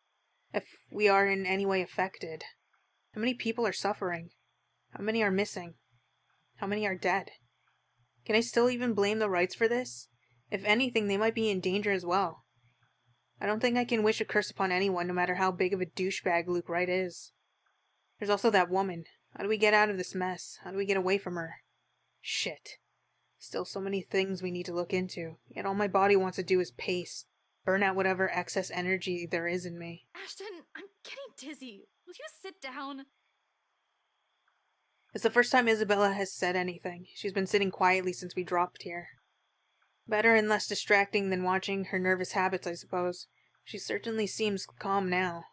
if we are in any way affected. How many people are suffering? How many are missing? How many are dead? Can I still even blame the Wrights for this? If anything, they might be in danger as well. I don't think I can wish a curse upon anyone, no matter how big of a douchebag Luke Wright is. There's also that woman. How do we get out of this mess? How do we get away from her? Shit. Still so many things we need to look into, yet all my body wants to do is pace, burn out whatever excess energy there is in me. Ashton, I'm getting dizzy. Will you sit down? It's the first time Isabella has said anything. She's been sitting quietly since we dropped here. Better and less distracting than watching her nervous habits, I suppose. She certainly seems calm now.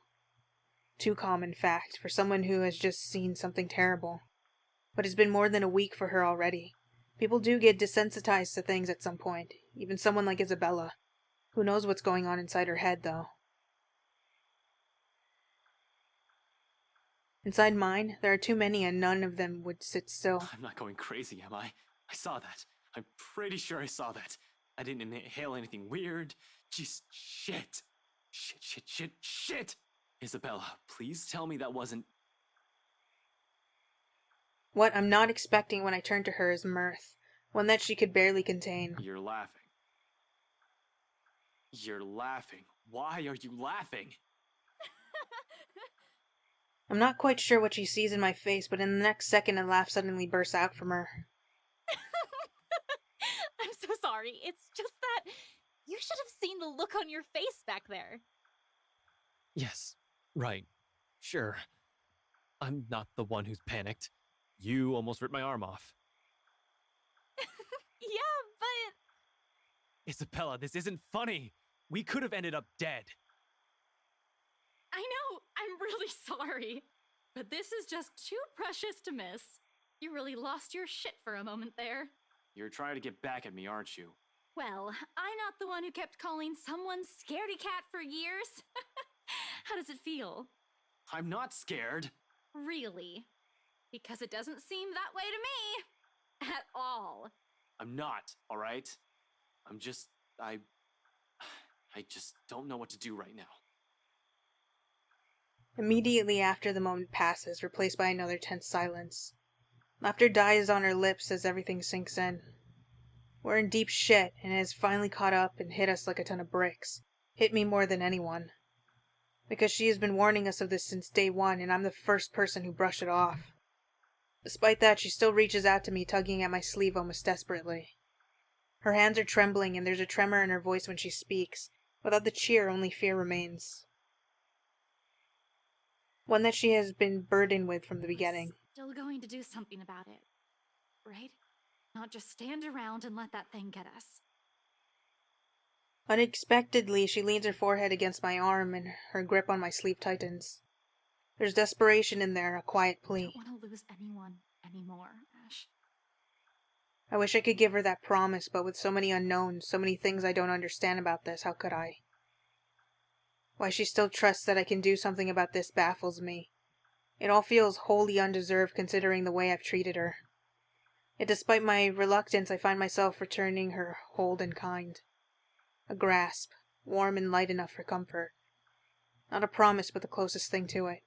Too calm, in fact, for someone who has just seen something terrible. But it's been more than a week for her already. People do get desensitized to things at some point, even someone like Isabella. Who knows what's going on inside her head, though. Inside mine, there are too many and none of them would sit still. I'm not going crazy, am I? I saw that. I'm pretty sure I saw that. I didn't inhale anything weird. Just shit. Shit. Isabella, please tell me that wasn't... What I'm not expecting when I turn to her is mirth, one that she could barely contain. You're laughing. You're laughing. Why are you laughing? I'm not quite sure what she sees in my face, but in the next second a laugh suddenly bursts out from her. I'm so sorry. It's just that you should have seen the look on your face back there. Yes, right. Sure. I'm not the one who's panicked. You almost ripped my arm off. Yeah, but... Isabella, this isn't funny. We could have ended up dead. I know, I'm really sorry. But this is just too precious to miss. You really lost your shit for a moment there. You're trying to get back at me, aren't you? Well, I'm not the one who kept calling someone scaredy cat for years. How does it feel? I'm not scared. Really? Because it doesn't seem that way to me. At all. I'm not, alright? I just don't know what to do right now. Immediately after the moment passes, replaced by another tense silence. Laughter dies on her lips as everything sinks in. We're in deep shit, and it has finally caught up and hit us like a ton of bricks. Hit me more than anyone. Because she has been warning us of this since day one, and I'm the first person who brushed it off. Despite that, she still reaches out to me, tugging at my sleeve almost desperately. Her hands are trembling, and there's a tremor in her voice when she speaks. Without the cheer, only fear remains. One that she has been burdened with from the beginning. Still going to do something about it, right? Not just stand around and let that thing get us. Unexpectedly, she leans her forehead against my arm, and her grip on my sleeve tightens. There's desperation in there, a quiet plea. I don't want to lose anyone anymore, Ash. I wish I could give her that promise, but with so many unknowns, so many things I don't understand about this, how could I? Why she still trusts that I can do something about this baffles me. It all feels wholly undeserved considering the way I've treated her. Yet despite my reluctance, I find myself returning her hold in kind. A grasp, warm and light enough for comfort. Not a promise, but the closest thing to it.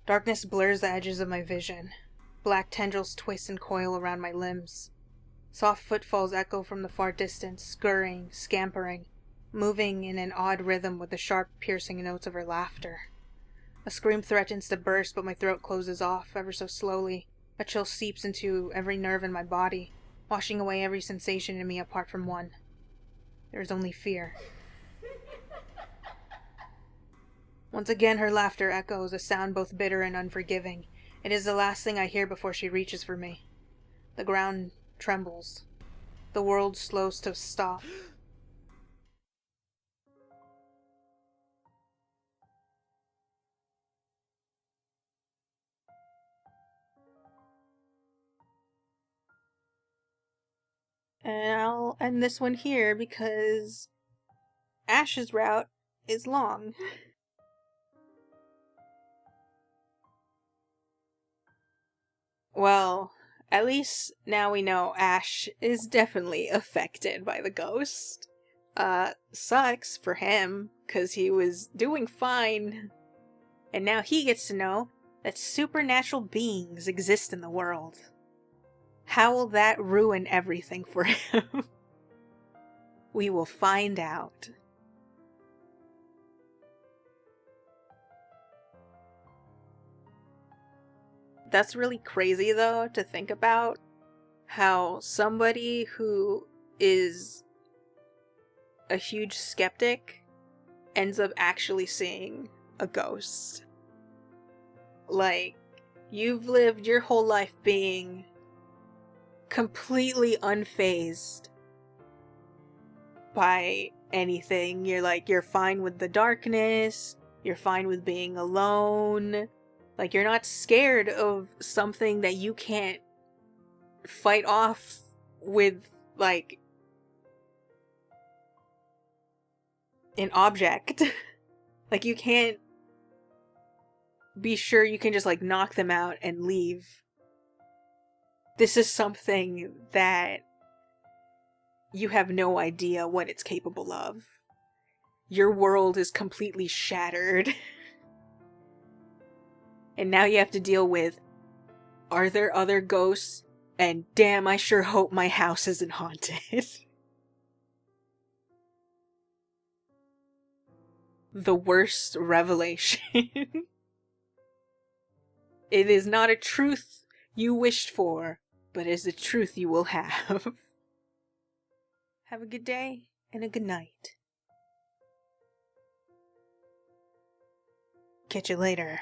Darkness blurs the edges of my vision. Black tendrils twist and coil around my limbs. Soft footfalls echo from the far distance, scurrying, scampering, moving in an odd rhythm with the sharp, piercing notes of her laughter. A scream threatens to burst, but my throat closes off ever so slowly. A chill seeps into every nerve in my body, washing away every sensation in me apart from one. There is only fear. Once again her laughter echoes, a sound both bitter and unforgiving. It is the last thing I hear before she reaches for me. The ground trembles. The world slows to stop. And I'll end this one here because Ash's route is long. Well, at least now we know Ash is definitely affected by the ghost. Sucks for him, because he was doing fine. And now he gets to know that supernatural beings exist in the world. How will that ruin everything for him? We will find out. That's really crazy, though, to think about how somebody who is a huge skeptic ends up actually seeing a ghost. Like, you've lived your whole life being completely unfazed by anything. You're fine with the darkness, you're fine with being alone. Like, you're not scared of something that you can't fight off with, like, an object. Like, you can't be sure you can just, like, knock them out and leave. This is something that you have no idea what it's capable of. Your world is completely shattered. And now you have to deal with, are there other ghosts? And damn, I sure hope my house isn't haunted. The worst revelation. It is not a truth you wished for, but is a truth you will have. Have a good day and a good night. Catch you later.